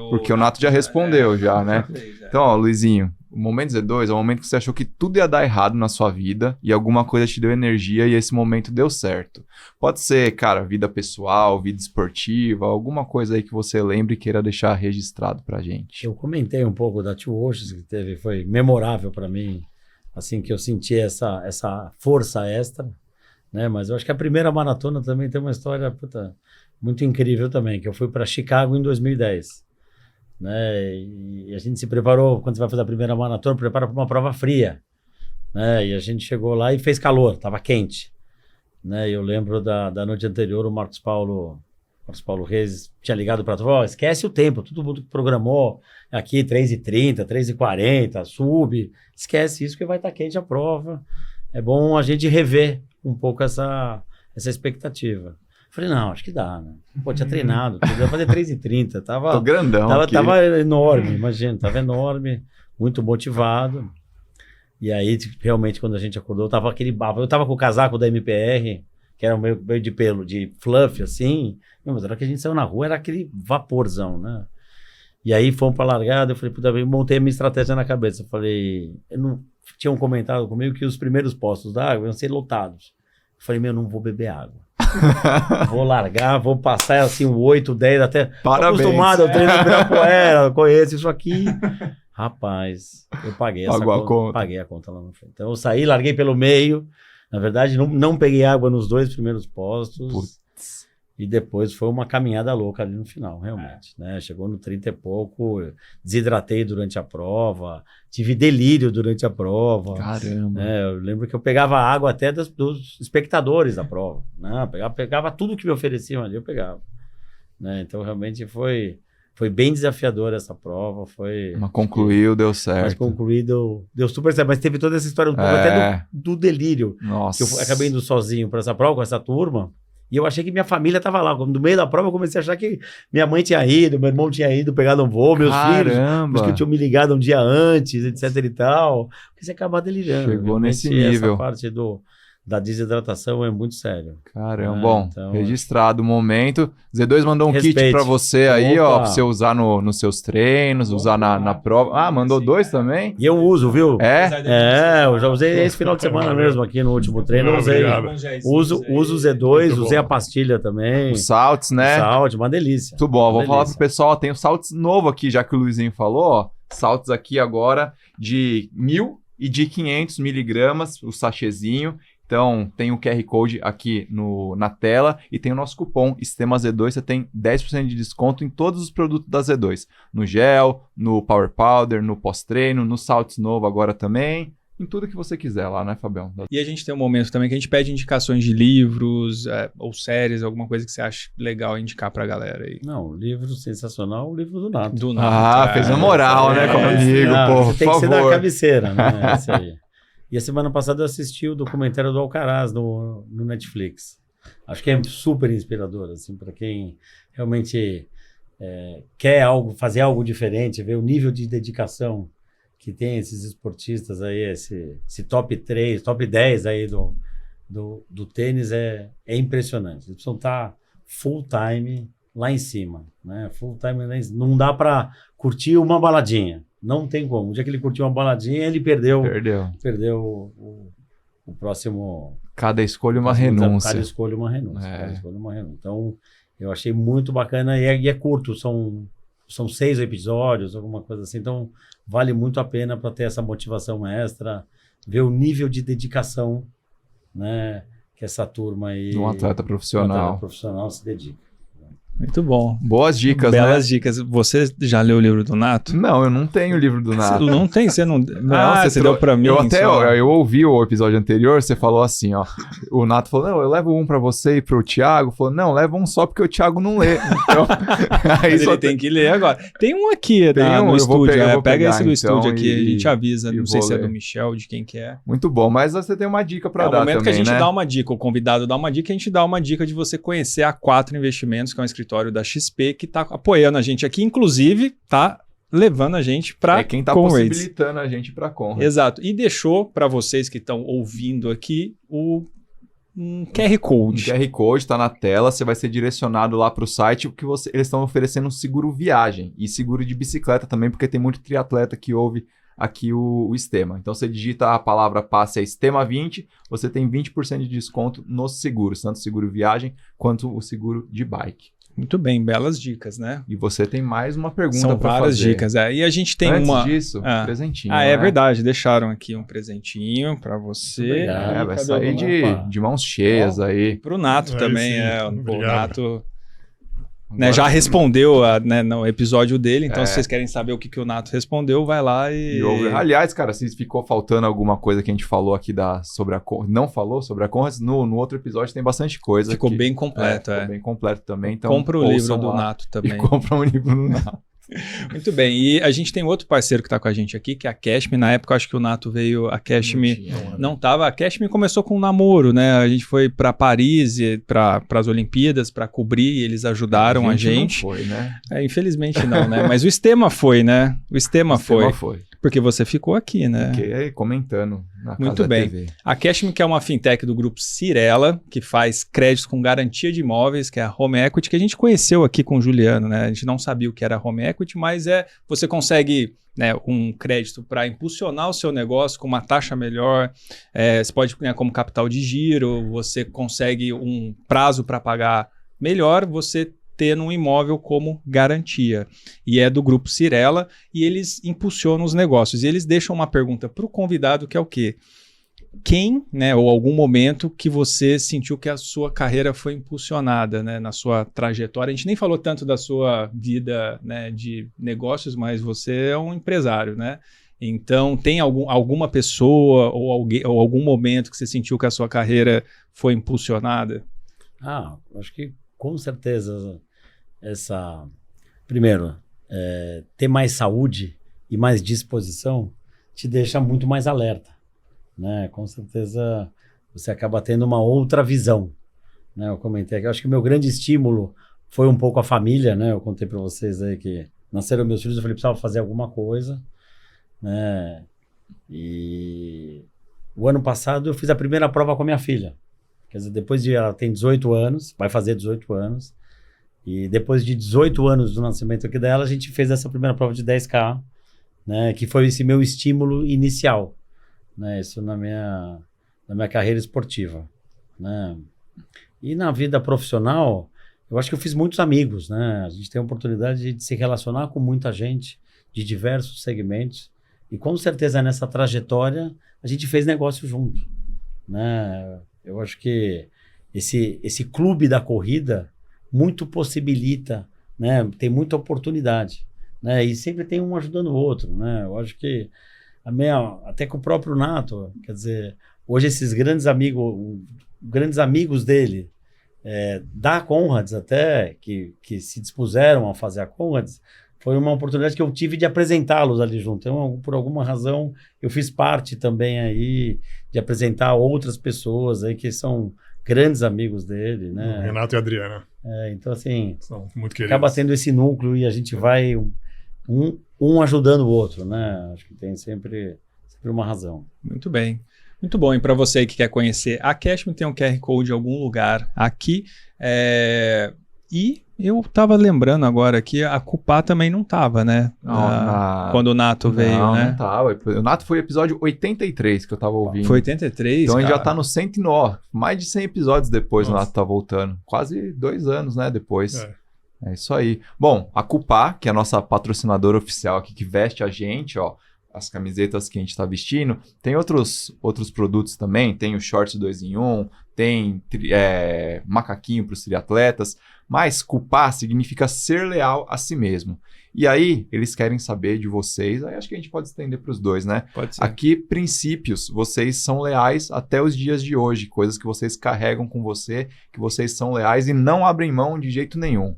Porque o Nato já respondeu, né? Então, ó, Luizinho, o momento Z2 é o momento que você achou que tudo ia dar errado na sua vida e alguma coisa te deu energia e esse momento deu certo. Pode ser, cara, vida pessoal, vida esportiva, alguma coisa aí que você lembre e queira deixar registrado pra gente. Eu comentei um pouco da Two Oceans que foi memorável para mim, assim, que eu senti essa força extra, né? Mas eu acho que a primeira maratona também tem uma história muito incrível também, que eu fui para Chicago em 2010, né? E a gente se preparou, quando você vai fazer a primeira maratona, prepara para uma prova fria, né? E a gente chegou lá e fez calor, estava quente, né? E eu lembro da noite anterior, o Marcos Paulo Reis tinha ligado para tu, esquece o tempo, todo mundo que programou aqui 3h30, 3h40, sub, esquece isso que vai estar quente a prova. É bom a gente rever um pouco essa expectativa. Falei, não, acho que dá, né? Pô, tinha treinado, eu ia fazer 3h30, Tô grandão aqui. Tava enorme, imagina, tava enorme, muito motivado. E aí, realmente, quando a gente acordou, tava aquele bafo. Eu tava com o casaco da MPR, que era meio de pelo, de fluff, assim. Mas na hora que a gente saiu na rua, era aquele vaporzão, né? E aí, fomos pra largada, eu falei, puta, eu montei a minha estratégia na cabeça. Eu falei, tinham comentado comigo que os primeiros postos da água iam ser lotados. Eu falei, não vou beber água. Vou largar, vou passar assim o 8, 10, até... Parabéns. Tô acostumado, eu treino Ibirapuera, conheço isso aqui. Rapaz, eu paguei essa conta. Paguei a conta lá no frente. Então eu saí, larguei pelo meio. Na verdade, não peguei água nos 2 primeiros postos. Putz. E depois foi uma caminhada louca ali no final, realmente. Né? Chegou no 30 e pouco, desidratei durante a prova, tive delírio durante a prova. Caramba. Né? Eu lembro que eu pegava água até dos espectadores da prova. Né? Pegava tudo que me ofereciam ali, eu pegava. Né? Então, realmente foi bem desafiadora essa prova. Mas concluiu, deu certo. Mas concluído, deu super certo. Mas teve toda essa história um pouco até do delírio. Nossa. Que eu acabei indo sozinho para essa prova, com essa turma. E eu achei que minha família estava lá. No meio da prova, eu comecei a achar que minha mãe tinha ido, meu irmão tinha ido, pegado um voo, meus filhos, os que tinham me ligado um dia antes, etc e tal. Porque você acaba delirando. Chegou realmente, nesse nível. Essa parte da desidratação é muito sério. Caramba, bom, então, registrado o momento. Z2 mandou um kit pra você aí, ó, pra você usar nos seus treinos, usar na prova. Ah, mandou 2 também? E eu uso, viu? Eu já usei esse final de semana mesmo aqui no último treino. Uso o Z2, usei a pastilha também. O Salts, né? O Salts, uma delícia. Muito bom, vou falar pro pessoal, tem o Salts novo aqui, já que o Luizinho falou, ó. Salts aqui agora de 1.000 e de 500 miligramas, o sachêzinho. Então, tem o QR Code aqui na tela e tem o nosso cupom STEMAZ2, você tem 10% de desconto em todos os produtos da Z2. No gel, no Power Powder, no pós-treino, no Salts novo agora também, em tudo que você quiser lá, né, Fabião? E a gente tem um momento também que a gente pede indicações de livros ou séries, alguma coisa que você acha legal indicar pra galera aí. Não, livro sensacional, o livro do Nato. Fez a moral, né, comigo, pô, tem que ser da cabeceira, né, esse aí. E a semana passada eu assisti o documentário do Alcaraz no Netflix. Acho que é super inspirador, assim, para quem realmente quer fazer algo diferente, ver o nível de dedicação que tem esses esportistas aí, esse top 3, top 10 aí do tênis é impressionante. Eles precisam estar full time lá em cima, né? Full time lá em cima. Não dá para curtir uma baladinha. Não tem como. O dia que ele curtiu uma baladinha, ele perdeu o próximo... Cada escolha uma renúncia. Cada escolha uma renúncia. Então, eu achei muito bacana e é curto, são 6 episódios, alguma coisa assim. Então, vale muito a pena para ter essa motivação extra, ver o nível de dedicação, né, que essa turma aí... Um atleta profissional se dedica. Muito bom. Boas dicas, Belas né? dicas. Você já leu o livro do Nato? Não, eu não tenho o livro do Nato. Você não tem? Você não... Você deu pra mim. Eu ouvi o episódio anterior, você falou assim, ó. O Nato falou, não, eu levo um pra você e pro Thiago. Falou, não, leva um só porque o Thiago não lê. Então, aí ele tem que ler agora. Tem um aqui no estúdio. Pega esse do estúdio aqui, a gente avisa. Não sei se é do Michel, de quem que é. Muito bom, mas você tem uma dica pra dar também, né? No momento que a gente dá uma dica, o convidado dá uma dica, a gente dá uma dica de você conhecer a 4 Investimentos, que é um escritório da XP, que está apoiando a gente aqui, inclusive está levando a gente para quem está possibilitando a gente para Conrads. Exato. E deixou para vocês que estão ouvindo aqui um QR Code. O QR Code está na tela, você vai ser direcionado lá para o site, porque eles estão oferecendo um seguro viagem e seguro de bicicleta também, porque tem muito triatleta que ouve aqui o Estema. Então você digita a palavra passe Estema 20, você tem 20% de desconto nos seguros, tanto o seguro viagem quanto o seguro de bike. Muito bem, belas dicas, né? E você tem mais uma pergunta para fazer. São várias dicas, E a gente tem Antes disso, presentinho. É verdade, deixaram aqui um presentinho para você. Vai sair de mãos cheias aí. Pro Nato também, o Nato... Né, já respondeu no episódio dele, então se vocês querem saber o que o Nato respondeu, vai lá e... Aliás, cara, se ficou faltando alguma coisa que a gente falou aqui sobre a Conrads, não falou sobre a Conrads, no outro episódio tem bastante coisa. Ficou bem completo, Ficou bem completo também. Então, compra o livro do Nato também. E compra um livro do Nato. Muito bem, e a gente tem outro parceiro que está com a gente aqui, que é a Cashme. Na época, eu acho que o Nato veio, a Cashme não estava. A Cashme começou com um namoro, né? A gente foi para Paris, para as Olimpíadas, para cobrir, e eles ajudaram a gente. Não foi, né? Infelizmente não, né? Mas o Estema foi, né? O Estema foi. Porque você ficou aqui, né? Fiquei comentando na Muito Casa bem. TV. A Cashme, que é uma fintech do grupo Cirela, que faz créditos com garantia de imóveis, que é a Home Equity, que a gente conheceu aqui com o Juliano, né? A gente não sabia o que era Home Equity, mas você consegue, né, um crédito para impulsionar o seu negócio com uma taxa melhor. Você pode ganhar como capital de giro, você consegue um prazo para pagar melhor, você tendo um imóvel como garantia. E é do grupo Cirela, e eles impulsionam os negócios. E eles deixam uma pergunta para o convidado, que é o quê? Quem, né, ou algum momento que você sentiu que a sua carreira foi impulsionada, né, na sua trajetória? A gente nem falou tanto da sua vida, né, de negócios, mas você é um empresário, né? Então, tem alguma pessoa ou algum momento que você sentiu que a sua carreira foi impulsionada? Acho que com certeza primeiro, ter mais saúde e mais disposição te deixa muito mais alerta, né? Com certeza você acaba tendo uma outra visão, né? Eu comentei aqui, eu acho que o meu grande estímulo foi um pouco a família, né? Eu contei para vocês aí que nasceram meus filhos, eu falei, precisava fazer alguma coisa, né? E o ano passado eu fiz a primeira prova com a minha filha. Quer dizer, ela tem 18 anos, vai fazer 18 anos, e depois de 18 anos do nascimento aqui dela, a gente fez essa primeira prova de 10K, né, que foi esse meu estímulo inicial, né, isso na minha carreira esportiva, né. E na vida profissional, eu acho que eu fiz muitos amigos, né, a gente tem a oportunidade de se relacionar com muita gente de diversos segmentos, e com certeza nessa trajetória a gente fez negócio junto, né. Eu acho que esse clube da corrida muito possibilita, né? Tem muita oportunidade, né? E sempre tem um ajudando o outro, né? Eu acho que até com o próprio Nato, quer dizer, hoje esses grandes amigos dele, da Conrads até, que se dispuseram a fazer a Conrads, foi uma oportunidade que eu tive de apresentá-los ali junto. Então, por alguma razão, eu fiz parte também aí de apresentar outras pessoas aí que são grandes amigos dele, né? Renato e Adriana. Então, assim, são muito queridos. Acaba tendo esse núcleo e a gente vai um ajudando o outro, né? Acho que tem sempre uma razão. Muito bem. Muito bom. E para você que quer conhecer a Cashman, tem um QR Code em algum lugar aqui. E eu tava lembrando agora que a Cupá também não tava, né? Quando o Nato veio, né? Não tava. O Nato foi o episódio 83 que eu tava ouvindo. Foi 83, então a gente cara. já tá no 109, mais de 100 episódios depois. Nossa. O Nato tá voltando. Quase 2 anos, né, depois. É isso aí. Bom, a Cupá, que é a nossa patrocinadora oficial aqui, que veste a gente, ó, as camisetas que a gente tá vestindo, tem outros produtos também, tem o shorts 2 em 1, tem macaquinho para os triatletas, mas Cupá significa ser leal a si mesmo. E aí, eles querem saber de vocês, aí acho que a gente pode estender para os dois, né? Pode ser. Aqui, princípios, vocês são leais até os dias de hoje, coisas que vocês carregam com você, que vocês são leais e não abrem mão de jeito nenhum.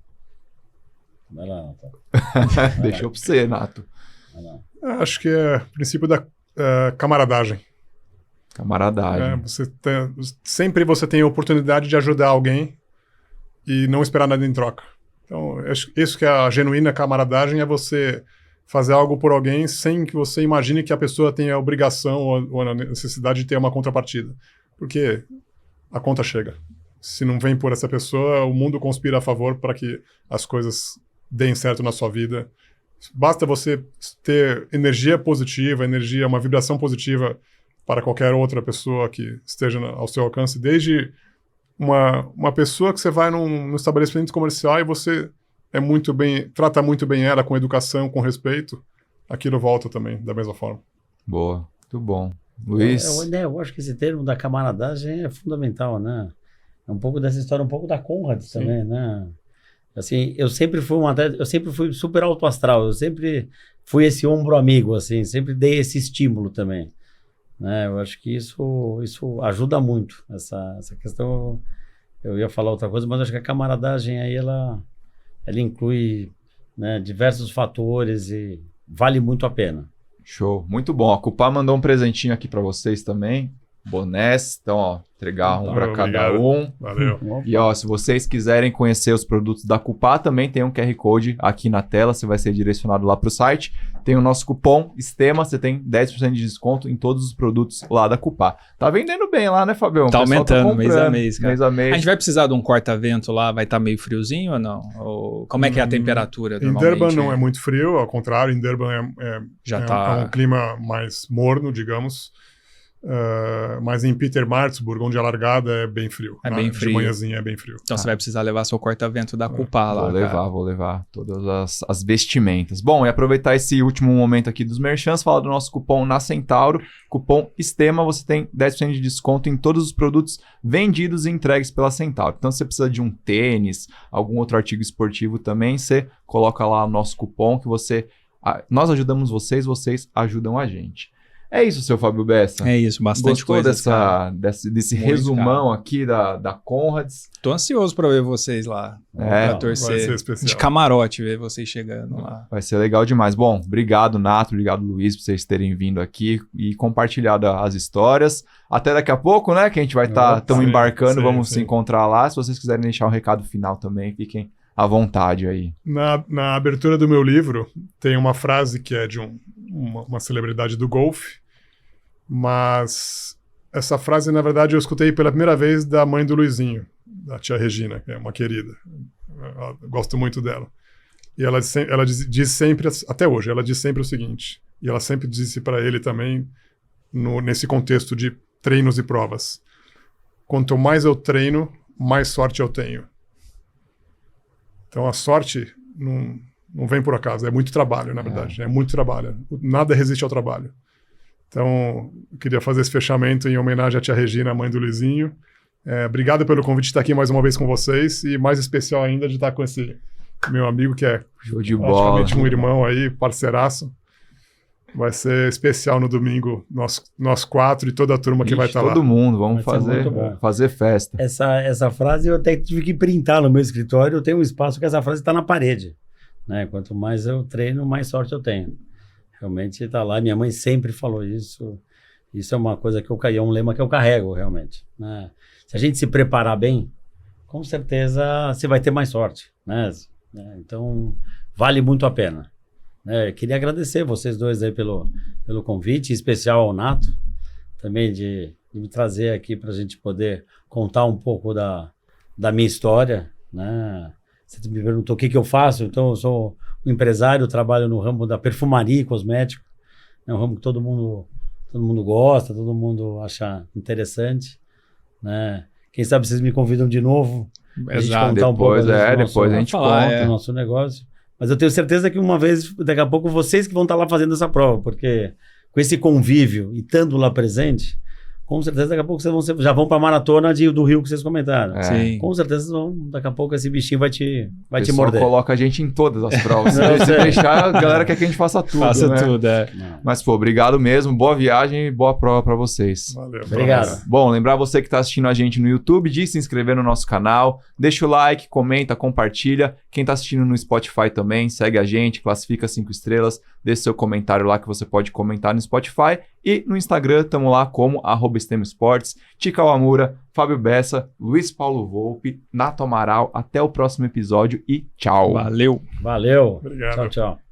Vai lá, Nato. Deixou para você, Nato. Vai lá. Acho que é o princípio da camaradagem. Camaradagem. Sempre você tem a oportunidade de ajudar alguém e não esperar nada em troca. Então, isso que é a genuína camaradagem, é você fazer algo por alguém sem que você imagine que a pessoa tenha a obrigação ou a necessidade de ter uma contrapartida. Porque a conta chega. Se não vem por essa pessoa, o mundo conspira a favor para que as coisas deem certo na sua vida. Basta você ter energia positiva, uma vibração positiva para qualquer outra pessoa que esteja ao seu alcance, desde uma pessoa que você vai num estabelecimento comercial e você trata muito bem ela com educação, com respeito, aquilo volta também, da mesma forma. Boa, muito bom. Luiz? Eu acho que esse termo da camaradagem é fundamental, né? É um pouco dessa história, um pouco da Conrad também, né? Assim, eu sempre fui um atleta, eu sempre fui super alto astral, eu sempre fui esse ombro amigo, assim, sempre dei esse estímulo também, né? Eu acho que isso ajuda muito, essa questão. Eu ia falar outra coisa, mas acho que a camaradagem aí, ela inclui, né, diversos fatores e vale muito a pena. Show, muito bom. A Cupá mandou um presentinho aqui para vocês também, bonés, então ó, entregar um para cada um. Valeu. E ó, se vocês quiserem conhecer os produtos da Cupá, também tem um QR Code aqui na tela, você vai ser direcionado lá para o site. Tem o nosso cupom STEMA, você tem 10% de desconto em todos os produtos lá da Cupá. Tá vendendo bem lá, né, Fabião? Tá O pessoal aumentando mês a comprando, mês, cara. mês a mês. A gente vai precisar de um corta-vento lá, vai estar meio friozinho ou não? Ou como é que é a temperatura Em normalmente? Durban não é muito frio, ao contrário, em Durban é um clima mais morno, digamos. Mas em Pietermaritzburg, onde a largada é bem frio. É bem frio. De manhãzinha é bem frio. Então você vai precisar levar seu corta-vento da Cupá lá, Vou levar todas as vestimentas. Bom, e aproveitar esse último momento aqui dos merchants, falar do nosso cupom na Centauro, cupom STEMA, você tem 10% de desconto em todos os produtos vendidos e entregues pela Centauro. Então se você precisa de um tênis, algum outro artigo esportivo também, você coloca lá o nosso cupom que nós ajudamos vocês ajudam a gente. É isso, seu Fábio Bessa. É isso, bastante Gostou coisa. desse Muito, resumão aqui da Conrads? Tô ansioso pra ver vocês lá. Pra torcer. Vai ser especial. De camarote, ver vocês chegando lá. Vai ser legal demais. Bom, obrigado, Nato, obrigado, Luiz, por vocês terem vindo aqui e compartilhado as histórias. Até daqui a pouco, né, que a gente vai estamos embarcando, vamos se encontrar lá. Se vocês quiserem deixar um recado final também, fiquem à vontade aí. Na abertura do meu livro, tem uma frase que é de uma celebridade do golfe, mas essa frase, na verdade, eu escutei pela primeira vez da mãe do Luizinho, da tia Regina, que é uma querida. Eu gosto muito dela. E ela diz sempre, até hoje, ela diz sempre o seguinte, e ela sempre disse para ele também, nesse contexto de treinos e provas: quanto mais eu treino, mais sorte eu tenho. Então a sorte não vem por acaso, é muito trabalho, na verdade. É muito trabalho. Nada resiste ao trabalho. Então, eu queria fazer esse fechamento em homenagem à tia Regina, mãe do Luizinho. Obrigado pelo convite de estar aqui mais uma vez com vocês, e mais especial ainda de estar com esse meu amigo que é show de bola, praticamente um irmão aí, parceiraço. Vai ser especial no domingo, nós 4 e toda a turma que vai estar lá. Todo mundo, vamos Vai fazer festa. Essa frase eu até tive que printar no meu escritório. Eu tenho um espaço que essa frase está na parede, né? Quanto mais eu treino, mais sorte eu tenho. Realmente está lá. Minha mãe sempre falou isso. Isso é uma coisa é um lema que eu carrego realmente, né? Se a gente se preparar bem, com certeza você vai ter mais sorte, né? Então vale muito a pena. Queria agradecer vocês dois aí pelo convite, em especial ao Nato, também de me trazer aqui para a gente poder contar um pouco da minha história, né? Você me perguntou o que eu faço, então eu sou um empresário, trabalho no ramo da perfumaria e cosmético, é um ramo que todo mundo gosta, todo mundo acha interessante, né? Quem sabe vocês me convidam de novo, a gente contar um pouco depois a gente conta o nosso negócio. Mas eu tenho certeza que uma vez, daqui a pouco, vocês que vão estar lá fazendo essa prova, porque com esse convívio e estando lá presente, com certeza daqui a pouco vocês já vão para a maratona do Rio que vocês comentaram. Sim. Com certeza daqui a pouco esse bichinho vai te morder. O pessoal coloca a gente em todas as provas. Se você deixar, a galera quer que a gente faça tudo. Tudo, Mas, obrigado mesmo. Boa viagem e boa prova para vocês. Valeu. Obrigado. Bom, lembrar você que está assistindo a gente no YouTube de se inscrever no nosso canal. Deixa o like, comenta, compartilha. Quem está assistindo no Spotify também, segue a gente, classifica 5 estrelas. Deixe seu comentário lá que você pode comentar no Spotify. E no Instagram, estamos lá como @StemEsportes, Tica Wamura, Fábio Bessa, Luiz Paulo Volpe, Nato Amaral. Até o próximo episódio e tchau. Valeu. Valeu. Obrigado. Tchau, tchau.